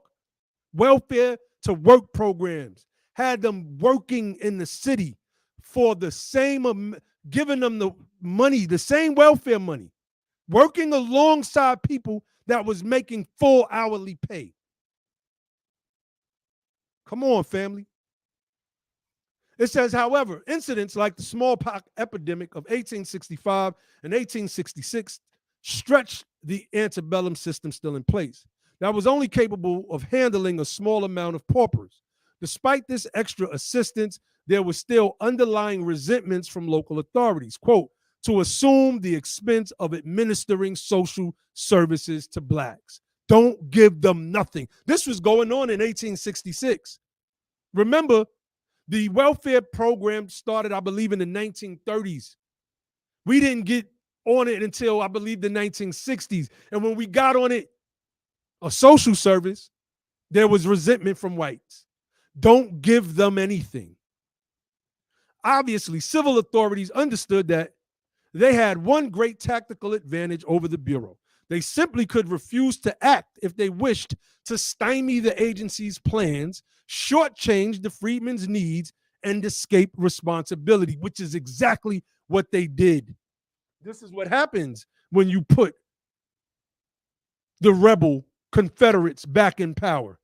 Welfare to work programs had them working in the city for the same, giving them the money, the same welfare money, working alongside people that was making full hourly pay. Come on, family. It says, however, incidents like the smallpox epidemic of 1865 and 1866 stretched the antebellum system still in place that was only capable of handling a small amount of paupers. Despite this extra assistance, there was still underlying resentments from local authorities, quote, to assume the expense of administering social services to blacks. Don't give them nothing. This was going on in 1866. Remember, the welfare program started, I believe, in the 1930s. We didn't get on it until, I believe, the 1960s. And when we got on it, a social service, there was resentment from whites. Don't give them anything. Obviously, civil authorities understood that they had one great tactical advantage over the Bureau. They simply could refuse to act if they wished to stymie the agency's plans, shortchange the freedmen's needs, and escape responsibility, which is exactly what they did. This is what happens when you put the rebel Confederates back in power.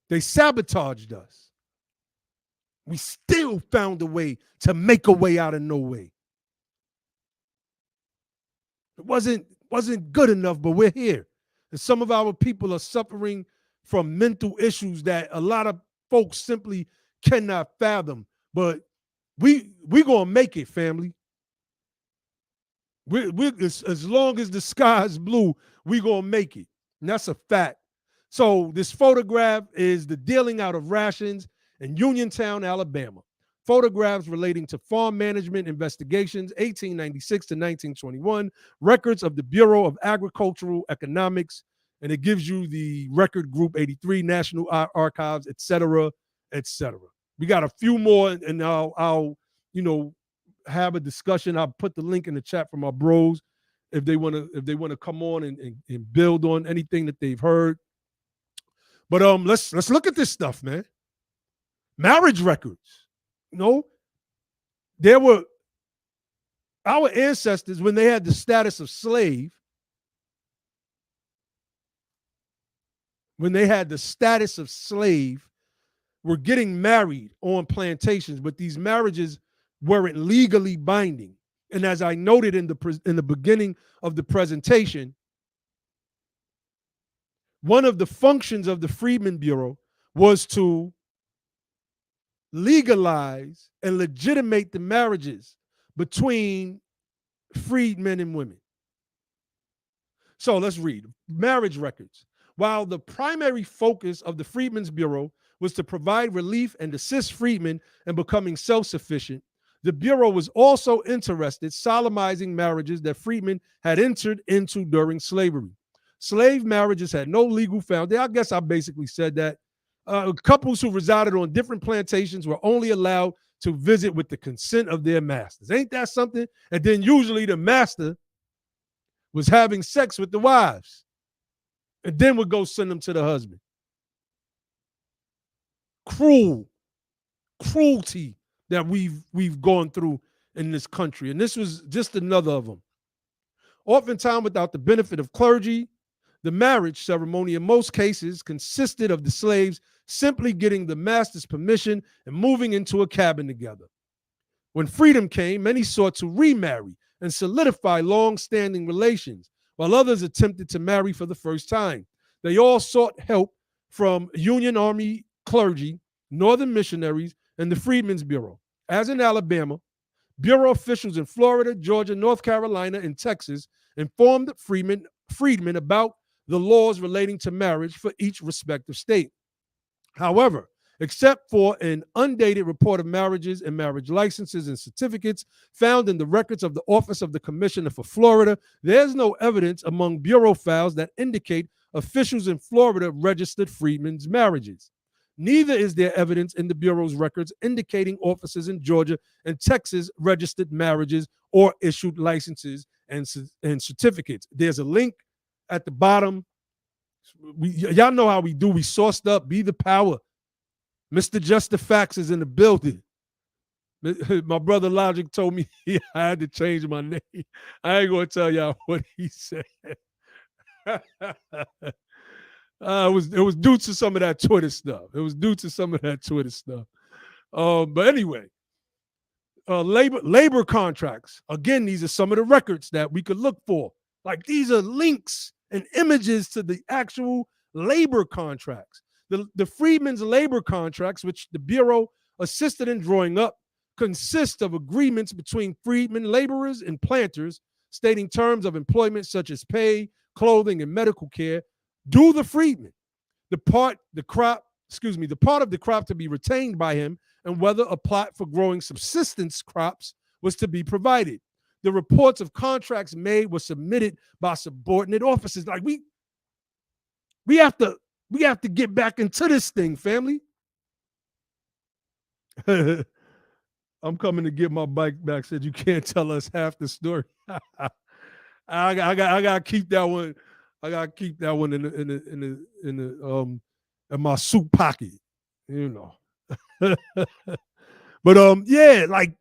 They sabotaged us. We still found a way to make a way out of no way. It wasn't good enough, but we're here. And some of our people are suffering from mental issues that a lot of folks simply cannot fathom. But we gonna make it, family. As long as the sky is blue, we gonna make it. And that's a fact. So this photograph is the dealing out of rations in Uniontown, Alabama. Photographs relating to farm management investigations, 1896 to 1921, records of the Bureau of Agricultural Economics, and it gives you the record group 83, National Archives, et cetera, et cetera. We got a few more, and I'll have a discussion. I'll put the link in the chat for my bros if they want to come on and build on anything that they've heard. But let's look at this stuff, man. Marriage records. There were our ancestors, when they had the status of slave, were getting married on plantations, but these marriages weren't legally binding. And as I noted in the beginning of the presentation, one of the functions of the Freedmen Bureau was to legalize and legitimate the marriages between freedmen and women. So let's read marriage records. While the primary focus of the Freedmen's Bureau was to provide relief and assist freedmen in becoming self-sufficient, the Bureau was also interested in solemnizing marriages that freedmen had entered into during slavery. Slave marriages had no legal foundation. I guess I basically said that. Couples who resided on different plantations were only allowed to visit with the consent of their masters. Ain't that something? And then usually the master was having sex with the wives and then would go send them to the husband. Cruelty that we've gone through in this country. And this was just another of them. Oftentimes without the benefit of clergy, the marriage ceremony in most cases consisted of the slaves simply getting the master's permission and moving into a cabin together. When freedom came, many sought to remarry and solidify long-standing relations, while others attempted to marry for the first time. They all sought help from Union Army clergy, Northern missionaries, and the Freedmen's Bureau. As in Alabama, Bureau officials in Florida, Georgia, North Carolina, and Texas informed freedmen about the laws relating to marriage for each respective state. However, except for an undated report of marriages and marriage licenses and certificates found in the records of the Office of the Commissioner for Florida, there's no evidence among Bureau files that indicate officials in Florida registered freedmen's marriages. Neither is there evidence in the Bureau's records indicating officers in Georgia and Texas registered marriages or issued licenses and certificates. There's a link at the bottom. Y'all know how we do. We sourced up. Be the power. Mr. Just the Facts is in the building. My brother Logic told me I had to change my name. I ain't going to tell y'all what he said. It was due to some of that Twitter stuff. But anyway, labor contracts. Again, these are some of the records that we could look for. Like these are links and images to the actual labor contracts. The Freedmen's labor contracts, which the Bureau assisted in drawing up, consist of agreements between freedmen, laborers, and planters stating terms of employment such as pay, clothing, and medical care due the freedmen. The part of the crop to be retained by him, and whether a plot for growing subsistence crops was to be provided. The reports of contracts made were submitted by subordinate officers. Like we have to get back into this thing, family. I'm coming to get my bike back. Said you can't tell us half the story. I gotta keep that one. I gotta keep that one in my suit pocket, you know. But yeah, like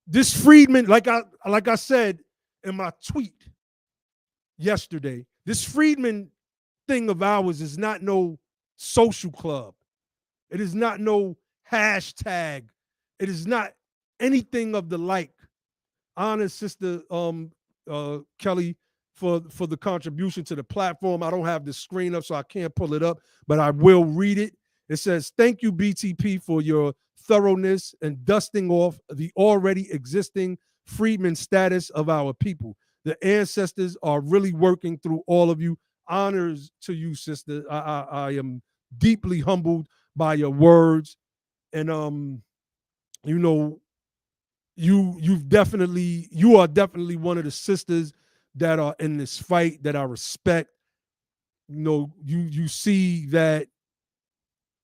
this Freedman, like I said in my tweet yesterday, this Freedman thing of ours is not no social club. It is not no hashtag. It is not anything of the like. Honor Sister Kelly for the contribution to the platform. I don't have the screen up, so I can't pull it up, but I will read it. It says, "Thank you, BTP, for your thoroughness and dusting off the already existing freedman status of our people. The ancestors are really working through all of you. Honors to you, sister. I am deeply humbled by your words, and you know, you are definitely one of the sisters that are in this fight that I respect. You know, you see that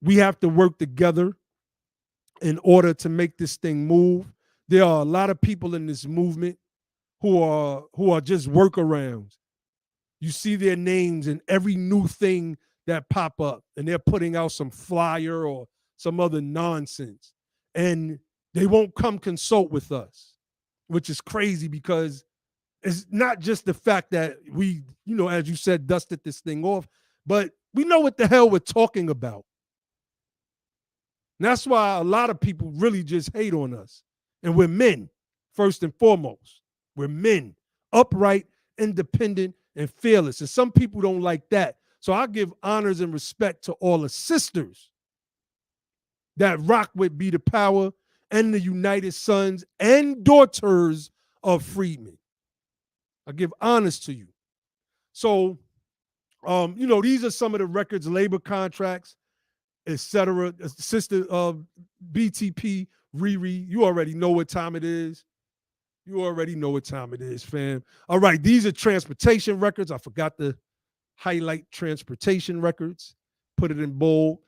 we have to work together in order to make this thing move. There are a lot of people in this movement who are just workarounds. You see their names in every new thing that pop up, and they're putting out some flyer or some other nonsense, and they won't come consult with us, which is crazy because it's not just the fact that we, you know, as you said, dusted this thing off, but we know what the hell we're talking about. And that's why a lot of people really just hate on us. And we're men, first and foremost. We're men, upright, independent, and fearless. And some people don't like that. So I give honors and respect to all the sisters that rock with Be the Power and the United Sons and Daughters of Freedmen. I give honors to you. So, you know, these are some of the records, labor contracts, etc. Sister BTP, Riri, you already know what time it is. You already know what time it is, fam. All right, these are transportation records. I forgot to highlight transportation records, put it in bold.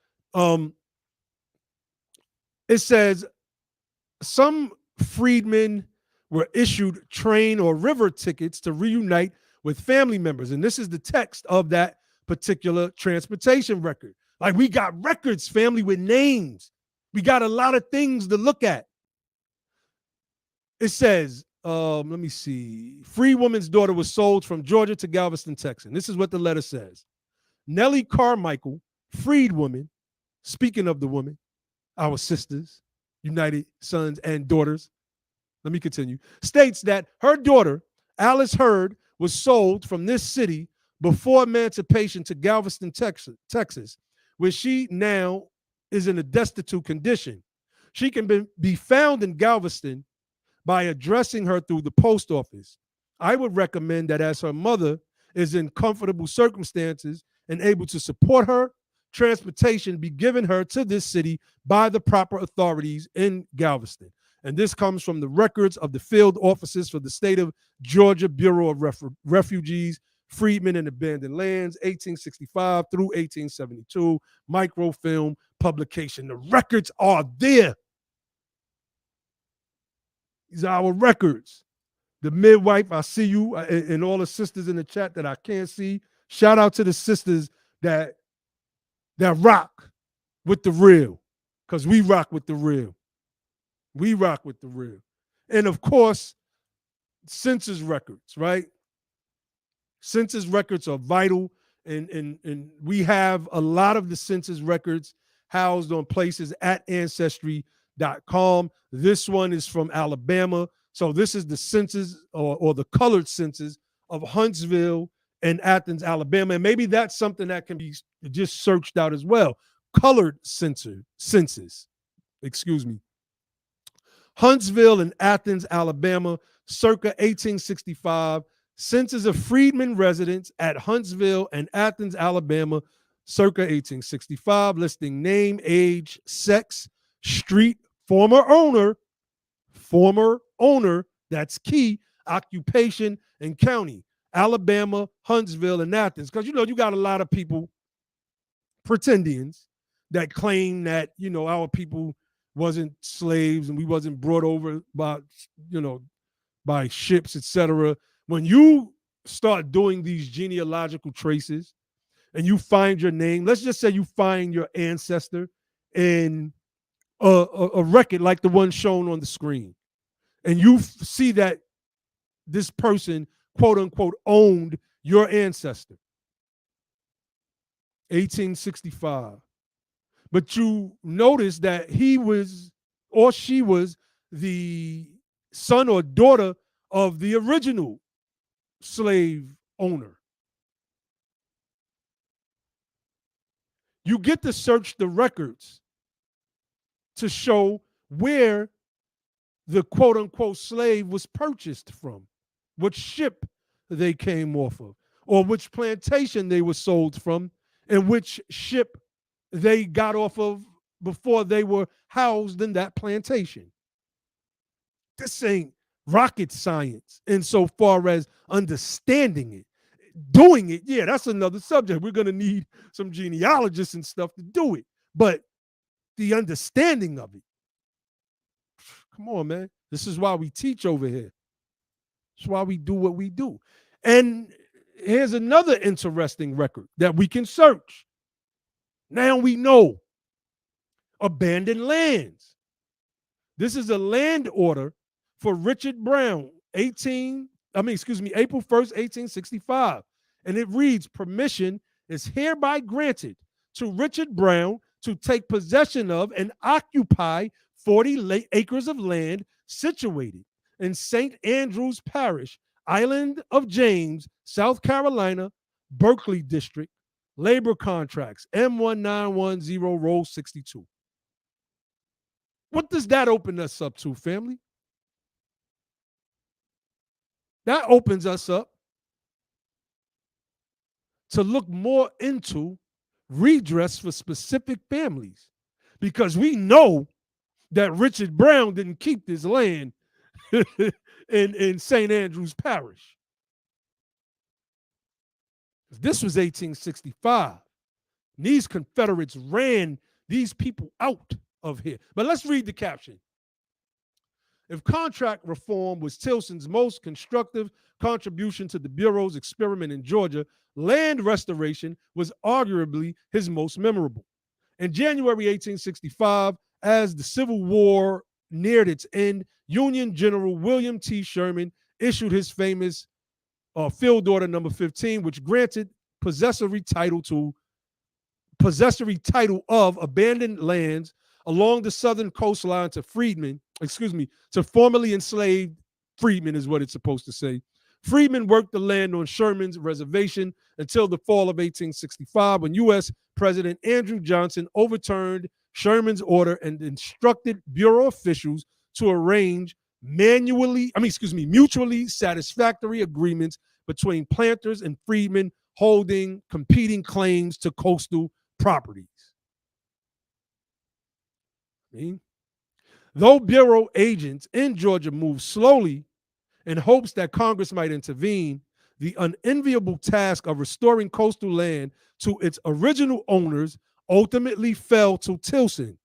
It says some freedmen were issued train or river tickets to reunite with family members. And this is the text of that particular transportation record. Like, we got records, family, with names. We got a lot of things to look at. It says, let me see. Free woman's daughter was sold from Georgia to Galveston, Texas. This is what the letter says. Nellie Carmichael, freed woman, speaking of the woman, our sisters, United Sons and Daughters, let me continue, states that her daughter, Alice Hurd, was sold from this city before emancipation to Galveston, Texas, where she now is in a destitute condition. She can be found in Galveston by addressing her through the post office. I would recommend that as her mother is in comfortable circumstances and able to support her, transportation be given her to this city by the proper authorities in Galveston. And this comes from the records of the field offices for the state of Georgia Bureau of Refugees, Freedmen and Abandoned Lands, 1865 through 1872, microfilm publication. The records are there. These are our records. The midwife, I see you, and all the sisters in the chat that I can't see. Shout out to the sisters that rock with the real, because we rock with the real. We rock with the real. And of course, census records, right? Census records are vital, and we have a lot of the census records housed on places at ancestry.com. This one is from Alabama. So this is the census or the colored census of Huntsville and Athens, Alabama. And maybe that's something that can be just searched out as well. Colored census, excuse me. Huntsville and Athens, Alabama, circa 1865. Census of freedmen residents at Huntsville and Athens, Alabama, circa 1865, listing name, age, sex, street, former owner, that's key, occupation, and county. Alabama, Huntsville, and Athens. Because, you got a lot of people, pretendians, that claim that, our people wasn't slaves and we wasn't brought over by ships, etc. When you start doing these genealogical traces and you find your name, let's just say you find your ancestor in a record like the one shown on the screen, and you see that this person, quote unquote, owned your ancestor, 1865. But you notice that he was or she was the son or daughter of the original slave owner. You get to search the records to show where the quote unquote slave was purchased from, which ship they came off of, or which plantation they were sold from, and which ship they got off of before they were housed in that plantation. This ain't rocket science insofar as understanding it. Doing it, yeah, that's another subject. We're going to need some genealogists and stuff to do it. But the understanding of it, come on, man. This is why we teach over here. That's why we do what we do. And here's another interesting record that we can search. Now we know abandoned lands. This is a land order for Richard Brown, April 1st, 1865. And it reads, permission is hereby granted to Richard Brown to take possession of and occupy 40 acres of land situated in St. Andrews Parish, Island of James, South Carolina, Berkeley District, labor contracts, M1910, roll 62. What does that open us up to, family? That opens us up to look more into redress for specific families, because we know that Richard Brown didn't keep this land in St. Andrews Parish. This was 1865. These Confederates ran these people out of here. But let's read the caption. If contract reform was Tilson's most constructive contribution to the Bureau's experiment in Georgia, land restoration was arguably his most memorable. In January 1865, as the Civil War neared its end, Union General William T. Sherman issued his famous Field Order Number 15, which granted possessory title of abandoned lands along the southern coastline to formerly enslaved freedmen, is what it's supposed to say. Freedmen worked the land on Sherman's reservation until the fall of 1865, when U.S. President Andrew Johnson overturned Sherman's order and instructed Bureau officials to arrange mutually satisfactory agreements between planters and freedmen holding competing claims to coastal properties. Though Bureau agents in Georgia moved slowly in hopes that Congress might intervene, the unenviable task of restoring coastal land to its original owners ultimately fell to Tilson.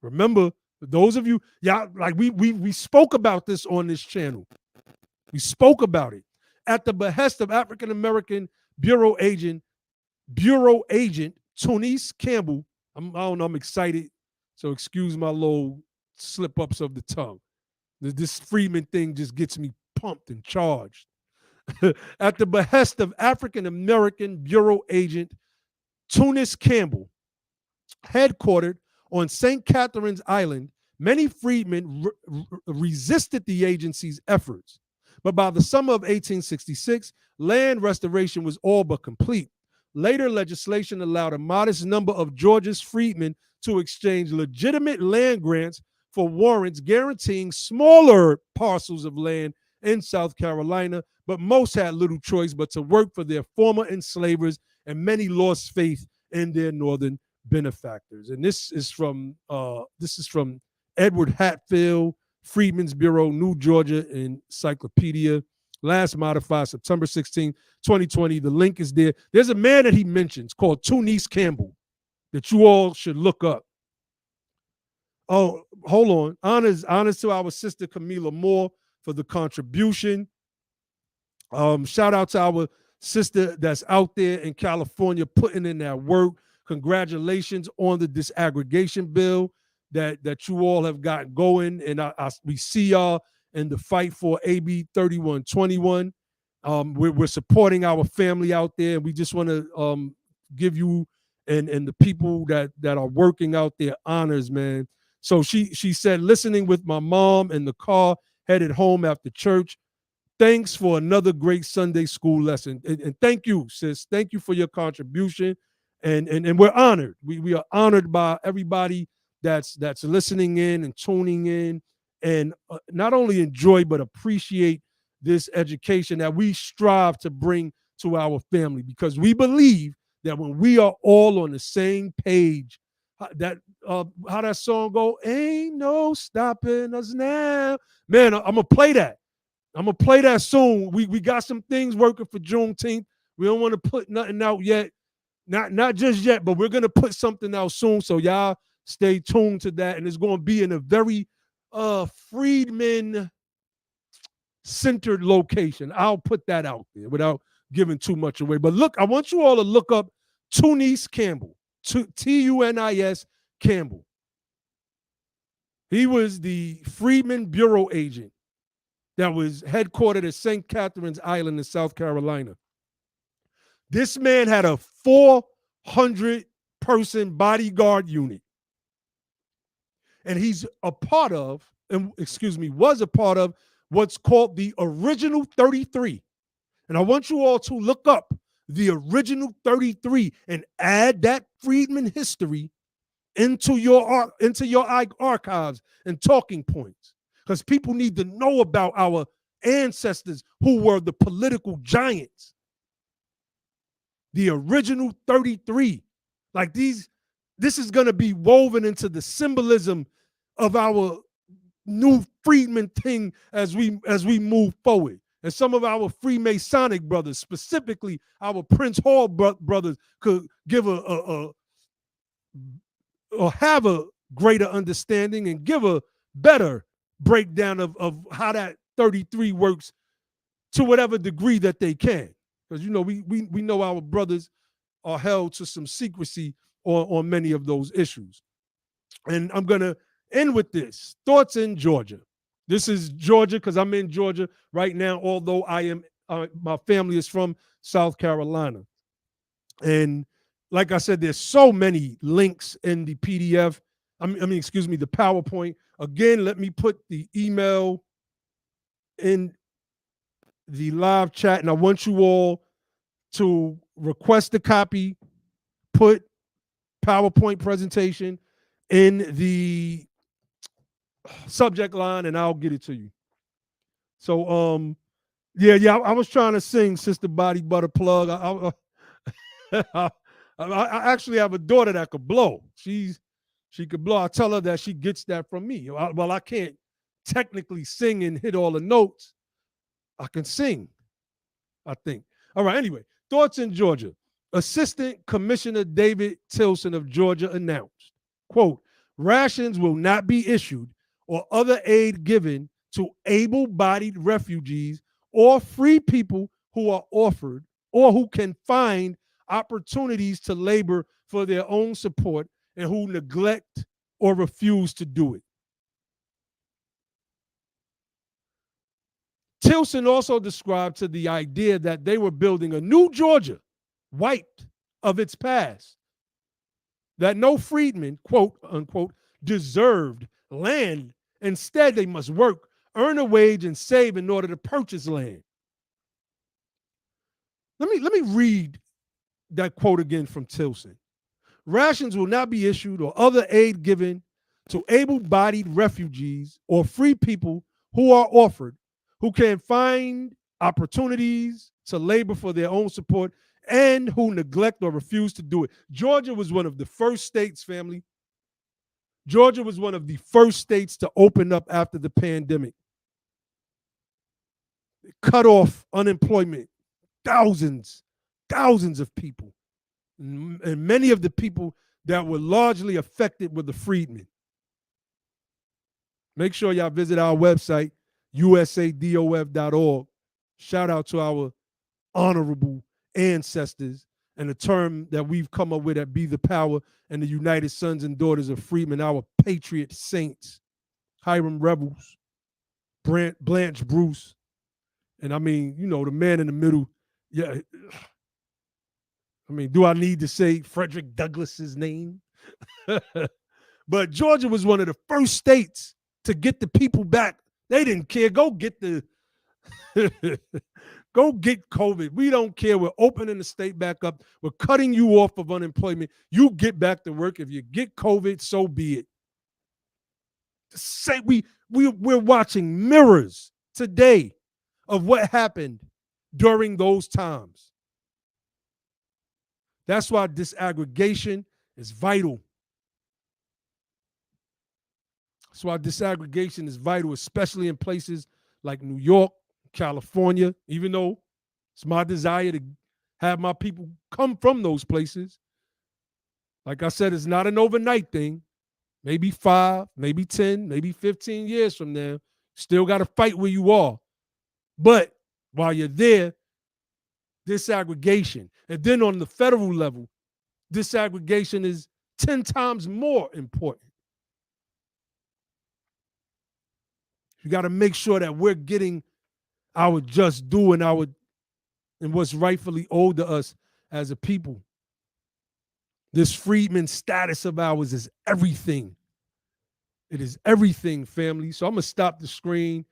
Remember, for those of you, we spoke about this on this channel. We spoke about it at the behest of African American Bureau agent Tonice Campbell. I'm excited, so excuse my little slip ups of the tongue. This Freedmen thing just gets me pumped and charged. At the behest of African American Bureau agent Tonice Campbell, Headquartered on St. Catherine's Island, many freedmen resisted the agency's efforts. But by the summer of 1866, land restoration was all but complete. Later legislation allowed a modest number of Georgia's freedmen to exchange legitimate land grants for warrants guaranteeing smaller parcels of land in South Carolina, but most had little choice but to work for their former enslavers, and many lost faith in their northern benefactors. And this is from Edward Hatfield, Freedmen's Bureau, New Georgia Encyclopedia, last modified September 16, 2020. The link is there. There's a man that he mentions called Tunice Campbell that you all should look up. Oh, hold on. Honors to our sister Camila Moore for the contribution. Shout out to our sister that's out there in California putting in that work. Congratulations on the disaggregation bill that you all have got going. And we see y'all in the fight for AB 3121. We're supporting our family out there. And we just want to give you and the people that are working out there honors, man. So she said, listening with my mom in the car, headed home after church. Thanks for another great Sunday school lesson. And thank you, sis. Thank you for your contribution. And we're honored. We are honored by everybody that's listening in and tuning in and not only enjoy but appreciate this education that we strive to bring to our family, because we believe that when we are all on the same page, how that song go, ain't no stopping us now. Man, I'm gonna play that. I'm gonna play that soon. We got some things working for Juneteenth. We don't want to put nothing out yet, not just yet, but we're gonna put something out soon. So y'all stay tuned to that, and it's gonna be in a very Freedmen centered location. I'll put that out there without giving too much away. But look, I want you all to look up Tunice Campbell, Tunis Campbell. He was the Freedmen Bureau agent that was headquartered at St. Catherine's Island in South Carolina. This man had a 400-person bodyguard unit. And he's a part of, was a part of what's called the Original 33. And I want you all to look up the Original 33 and add that Freedmen history into your archives and talking points, because people need to know about our ancestors who were the political giants. The Original 33, like this is going to be woven into the symbolism of our new Freedmen thing as we move forward. And some of our Freemasonic brothers, specifically our Prince Hall brothers, could give or have a greater understanding and give a better breakdown of how that 33 works to whatever degree that they can. Because, we know our brothers are held to some secrecy on many of those issues. And I'm going to end with this. Thoughts in Georgia. This is Georgia because I'm in Georgia right now, although my family is from South Carolina. And like I said, there's so many links in the PDF. The PowerPoint. Again, let me put the email in the live chat, and I want you all to request a copy, put PowerPoint presentation in the subject line, and I'll get it to you. So, I was trying to sing Sister Body Butter Plug. I actually have a daughter that could blow. She could blow. I tell her that she gets that from me. Well, I can't technically sing and hit all the notes. I can sing, I think. All right, anyway, thoughts in Georgia. Assistant Commissioner David Tilson of Georgia announced, quote, rations will not be issued or other aid given to able-bodied refugees or free people who are offered or who can find opportunities to labor for their own support and who neglect or refuse to do it. Tilson also described to the idea that they were building a new Georgia, wiped of its past. that no freedmen, quote unquote, deserved land. Instead, they must work, earn a wage, and save in order to purchase land. Let me read that quote again from Tilson. Rations will not be issued or other aid given to able-bodied refugees or free people who are offered, who can find opportunities to labor for their own support and who neglect or refuse to do it. Georgia was one of the first states, family. Georgia was one of the first states to open up after the pandemic. It cut off unemployment, thousands of people. And many of the people that were largely affected were the freedmen. Make sure y'all visit our website, usadof.org. Shout out to our honorable ancestors and the term that we've come up with at Be the Power and the United Sons and Daughters of Freedmen, our patriot saints, Hiram Rebels, Blanche Bruce, and I mean, you know, the man in the middle. Yeah, I mean, do I need to say Frederick Douglass's name? But Georgia was one of the first states to get the people back. They didn't care. Go get the go get COVID. We don't care. We're opening the state back up. We're cutting you off of unemployment. You get back to work. If you get COVID, so be it. Say we're watching mirrors today of what happened during those times. That's why disaggregation is vital. That's why disaggregation is vital, especially in places like New York, California, even though it's my desire to have my people come from those places. Like I said, it's not an overnight thing. Maybe 5, maybe 10, maybe 15 years from now, still got to fight where you are. But while you're there, disaggregation. And then on the federal level, disaggregation is 10 times more important. You got to make sure that we're getting our just due and what's rightfully owed to us as a people. This freedman status of ours is everything. It is everything, family. So I'm going to stop the screen.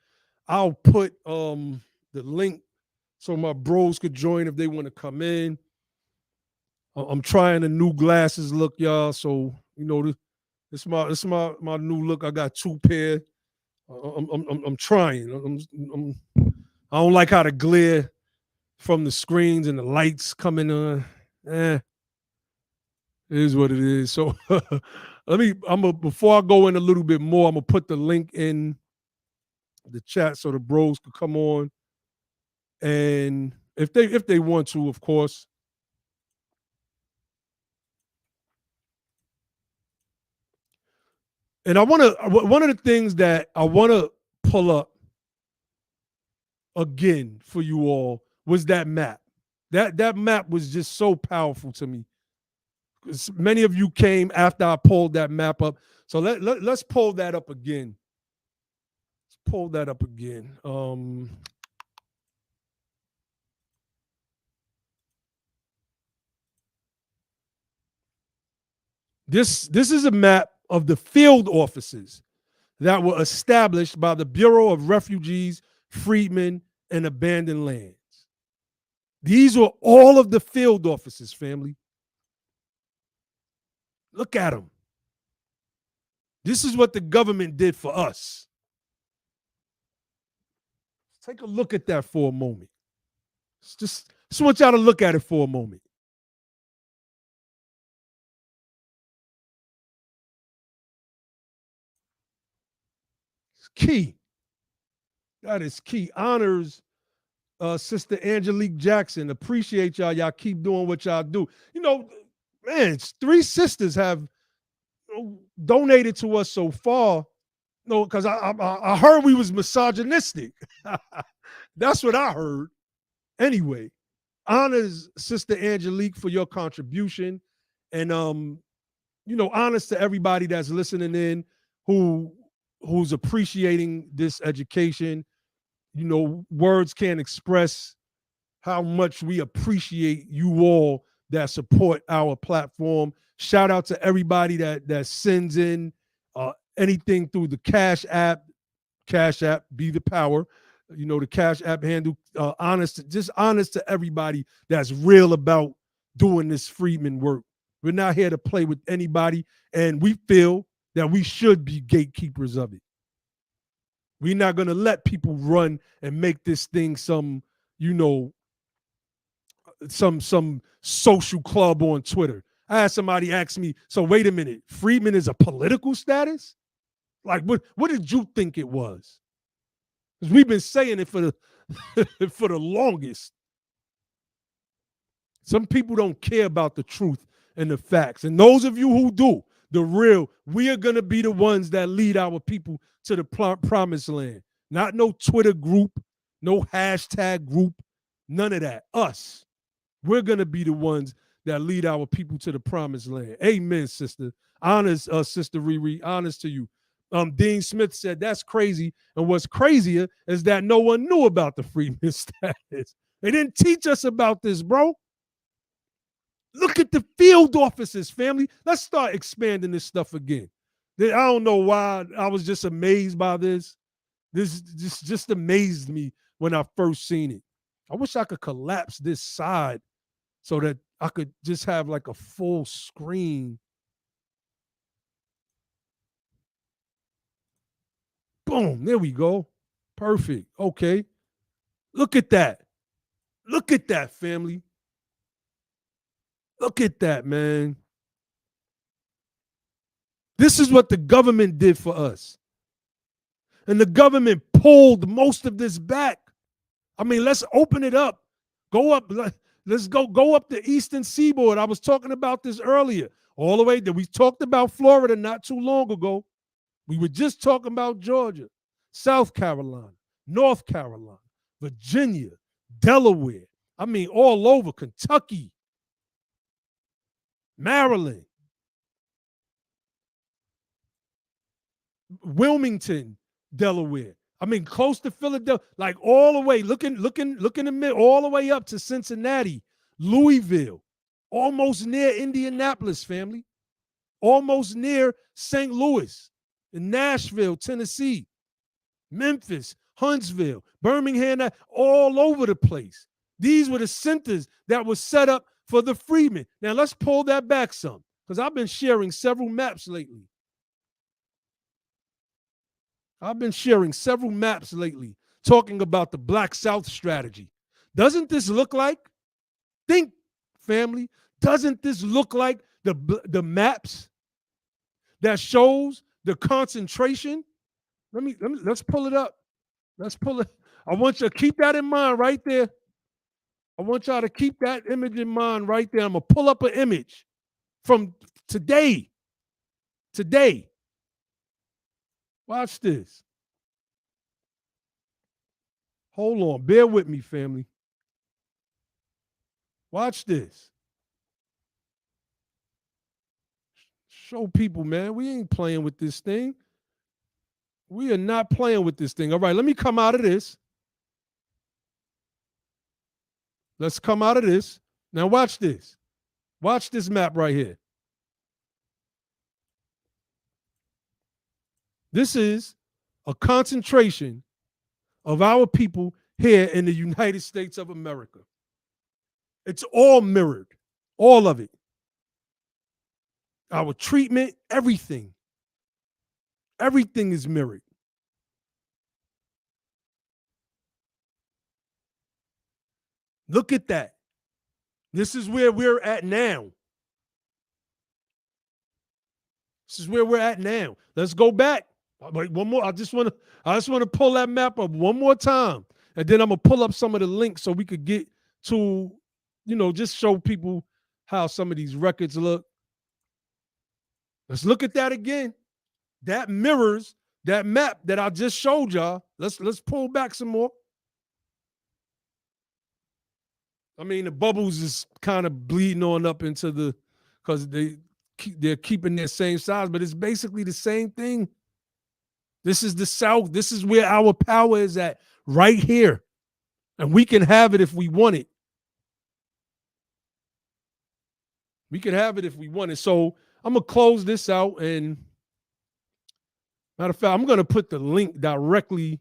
I'll put the link so my bros could join if they want to come in. I'm trying a new glasses look, y'all. So, you know, this is my new look. I got 2 pair. I'm trying. I don't like how the glare from the screens and the lights coming on. It is what it is. So before I go in a little bit more, I'm gonna put the link in the chat so the bros could come on. And if they want to, of course. And one of the things that I want to pull up again for you all was that map. That map was just so powerful to me. Many of you came after I pulled that map up. So let's pull that up again. Let's pull that up again. This is a map of the field offices that were established by the Bureau of Refugees, Freedmen, and Abandoned Lands. These are all of the field offices, family. Look at them. This is what the government did for us. Take a look at that for a moment. Just want y'all to look at it for a moment. It's key. That is key. Honors Sister Angelique Jackson. Appreciate y'all. Y'all keep doing what y'all do. You know, man, 3 sisters have donated to us so far. No, because I heard we was misogynistic. That's what I heard. Anyway, honors Sister Angelique for your contribution. And you know, honors to everybody that's listening in who's appreciating this education. You know, words can't express how much we appreciate you all that support our platform. Shout out to everybody that sends in anything through the Cash App. Cash App, be the power. You know, the Cash App handle. Honest to everybody that's real about doing this Freedmen work. We're not here to play with anybody, and we feel that we should be gatekeepers of it. We're not going to let people run and make this thing some, you know, some social club on Twitter. I had somebody ask me, so wait a minute, Freedmen is a political status? Like, what did you think it was? Because we've been saying it for the for the longest. Some people don't care about the truth and the facts. And those of you who do, the real, we are going to be the ones that lead our people to the promised land. Not no Twitter group, no hashtag group, none of that. Us. We're going to be the ones that lead our people to the promised land. Amen, sister. Honest, Sister Riri, honest to you. Dean Smith said, that's crazy. And what's crazier is that no one knew about the Freedmen status. They didn't teach us about this, bro. Look at the field offices, family. Let's start expanding this stuff again. I don't know why I was just amazed by this. This just amazed me when I first seen it. I wish I could collapse this side so that I could just have like a full screen. Boom, there we go. Perfect. Okay. Look at that. Look at that, family. Look at that, man. This is what the government did for us. And the government pulled most of this back. I mean, let's open it up. Go up. Let's go up the eastern seaboard. I was talking about this earlier. All the way that we talked about Florida not too long ago. We were just talking about Georgia, South Carolina, North Carolina, Virginia, Delaware. I mean, all over, Kentucky, Maryland, Wilmington, Delaware. I mean, close to Philadelphia, like all the way, looking the mid, all the way up to Cincinnati, Louisville, almost near Indianapolis, family, almost near St. Louis, in Nashville, Tennessee, Memphis, Huntsville, Birmingham, all over the place. These were the centers that were set up for the Freedmen. Now let's pull that back some, because I've been sharing several maps lately. Talking about the Black South strategy. Doesn't this look like, think, family, doesn't this look like the maps that shows the concentration? Let's pull it up. Let's pull it. I want you to keep that in mind right there. I want y'all to keep that image in mind right there. I'm going to pull up an image from today. Today. Watch this. Hold on. Bear with me, family. Watch this. Show people, man, we ain't playing with this thing. We are not playing with this thing. All right, let me come out of this. Let's come out of this. Now watch this. Watch this map right here. This is a concentration of our people here in the United States of America. It's all mirrored, all of it. Our treatment, everything. Everything is mirrored. Look at that. This is where we're at now. This is where we're at now. Let's go back. Wait, one more. I just want to pull that map up one more time. And then I'm going to pull up some of the links so we could get to, just show people how some of these records look. Let's look at that again. That mirrors that map that I just showed y'all. Let's pull back some more. I mean, the bubbles is kind of bleeding on up into the, because they're keeping their same size, but it's basically the same thing. This is the South. This is where our power is at, right here. And we can have it if we want it. We could have it if we wanted. So I'm going to close this out. And matter of fact, I'm going to put the link directly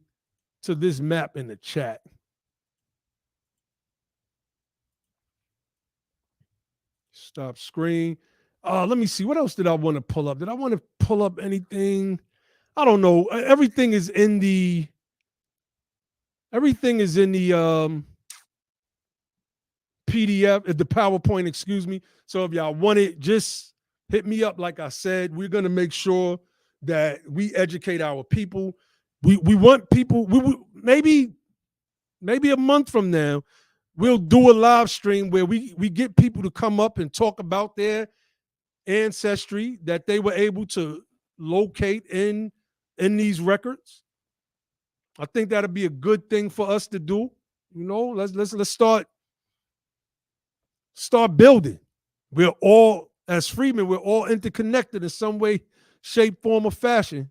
to this map in the chat. Stop screen. Let me see. What else did I want to pull up? Did I want to pull up anything? I don't know. Everything is in the PDF, the PowerPoint, excuse me. So if y'all want it, just hit me up. Like I said, we're going to make sure that we educate our people. We want people, maybe a month from now, we'll do a live stream where we get people to come up and talk about their ancestry that they were able to locate in these records. I think that'll be a good thing for us to do. You know, let's start building. We're all, as freedmen, we're all interconnected in some way, shape, form, or fashion.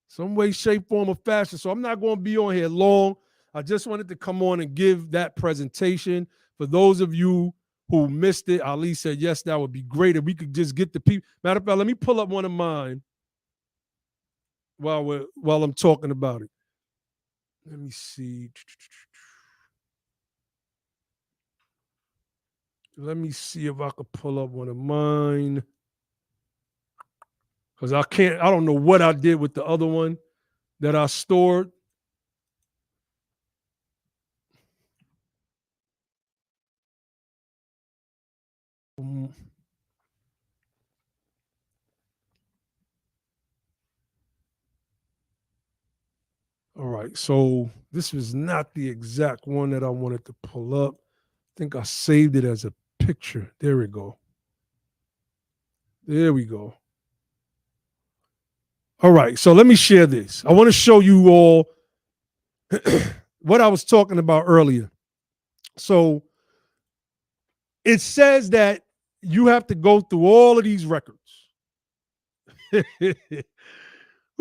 Some way, shape, form, or fashion. So I'm not going to be on here long. I just wanted to come on and give that presentation. For those of you who missed it, Ali said, yes, that would be great if we could just get the people. Matter of fact, let me pull up one of mine while I'm talking about it. Let me see. Let me see if I could pull up one of mine. Because I don't know what I did with the other one that I stored. All right, so this was not the exact one that I wanted to pull up. I think I saved it as a picture. There we go. There we go. All right, so let me share this. I want to show you all what I was talking about earlier. So it says that you have to go through all of these records.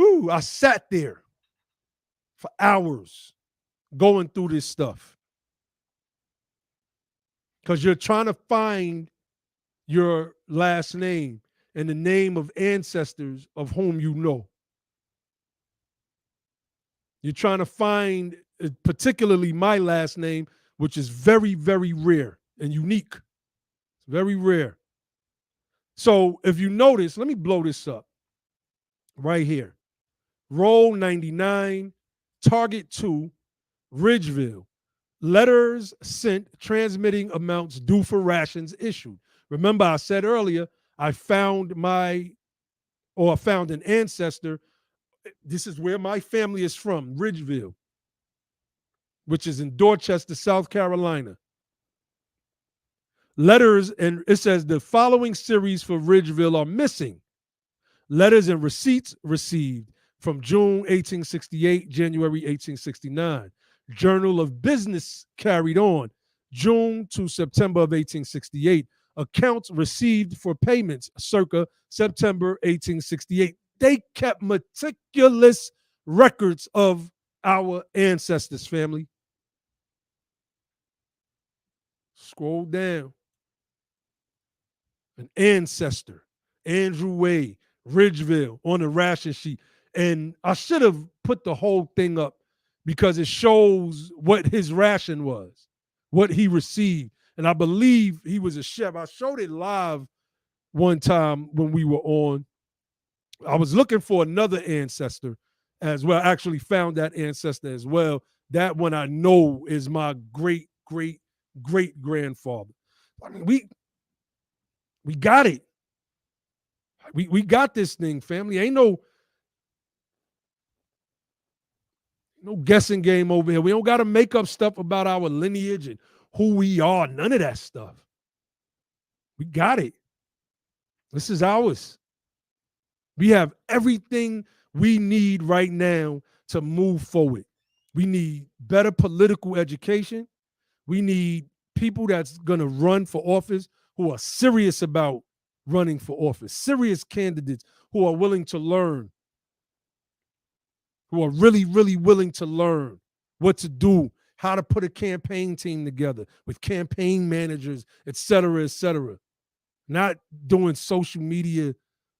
Ooh, I sat there for hours going through this stuff because you're trying to find your last name and the name of ancestors of whom you know. You're trying to find particularly my last name, which is very, very rare and unique. It's very rare. So if you notice, let me blow this up right here. Roll 99, Target 2, Ridgeville. Letters sent, transmitting amounts due for rations issued. Remember, I said earlier, I found an ancestor. This is where my family is from, Ridgeville, which is in Dorchester, South Carolina. Letters, and it says the following series for Ridgeville are missing. Letters and receipts received from June 1868, January 1869. Journal of business carried on June to September of 1868. Accounts received for payments circa September 1868. They kept meticulous records of our ancestors, family. Scroll down. An ancestor, Andrew Wade, Ridgeville, on the ration sheet. And I should have put the whole thing up because it shows what his ration was, what he received. And I believe he was a chef. I showed it live one time when we were on. I was looking for another ancestor as well. I actually found that ancestor as well. That one I know is my great, great, great grandfather. I mean, we got it. We got this thing, family. Ain't no guessing game over here. We don't got to make up stuff about our lineage and who we are. None of that stuff. We got it. This is ours. We have everything we need right now to move forward. We need better political education. We need people that's going to run for office who are serious about running for office, serious candidates who are willing to learn, who are really, really willing to learn what to do, how to put a campaign team together with campaign managers, et cetera, et cetera. not doing social media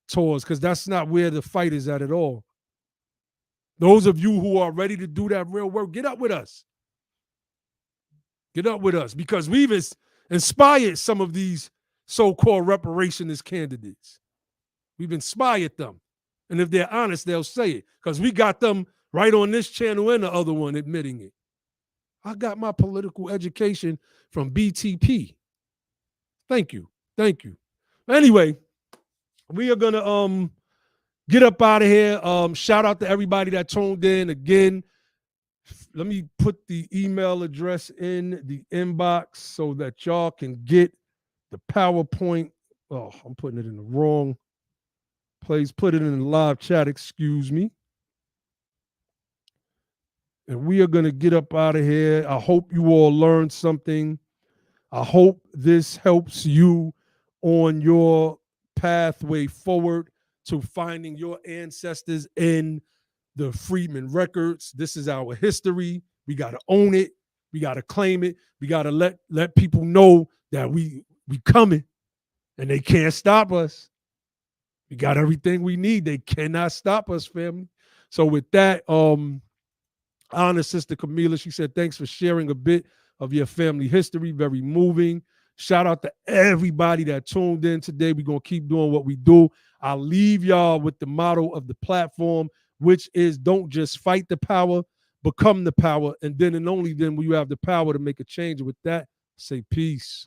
tours, because that's not where the fight is at all. Those of you who are ready to do that real work, get up with us. Get up with us, because we've inspired some of these so-called reparationist candidates. We've inspired them. And if they're honest, they'll say it, because we got them right on this channel and the other one admitting it. I got my political education from BTP. Thank you. Thank you. Anyway, we are going to get up out of here. Shout out to everybody that tuned in. Again, let me put the email address in the inbox so that y'all can get the PowerPoint. Oh, I'm putting it in the wrong place. Put it in the live chat, excuse me. And we are going to get up out of here. I hope you all learned something. I hope this helps you on your pathway forward to finding your ancestors in the Freedmen records. This is our history. We got to own it. We got to claim it. We got to let people know that we coming and they can't stop us. We got everything we need. They cannot stop us, family. So with that, honor Sister Camila. She said, thanks for sharing a bit of your family history. Very moving. Shout out to everybody that tuned in today. We're going to keep doing what we do. I'll leave y'all with the motto of the platform, which is don't just fight the power, become the power. And then and only then will you have the power to make a change. With that, say peace.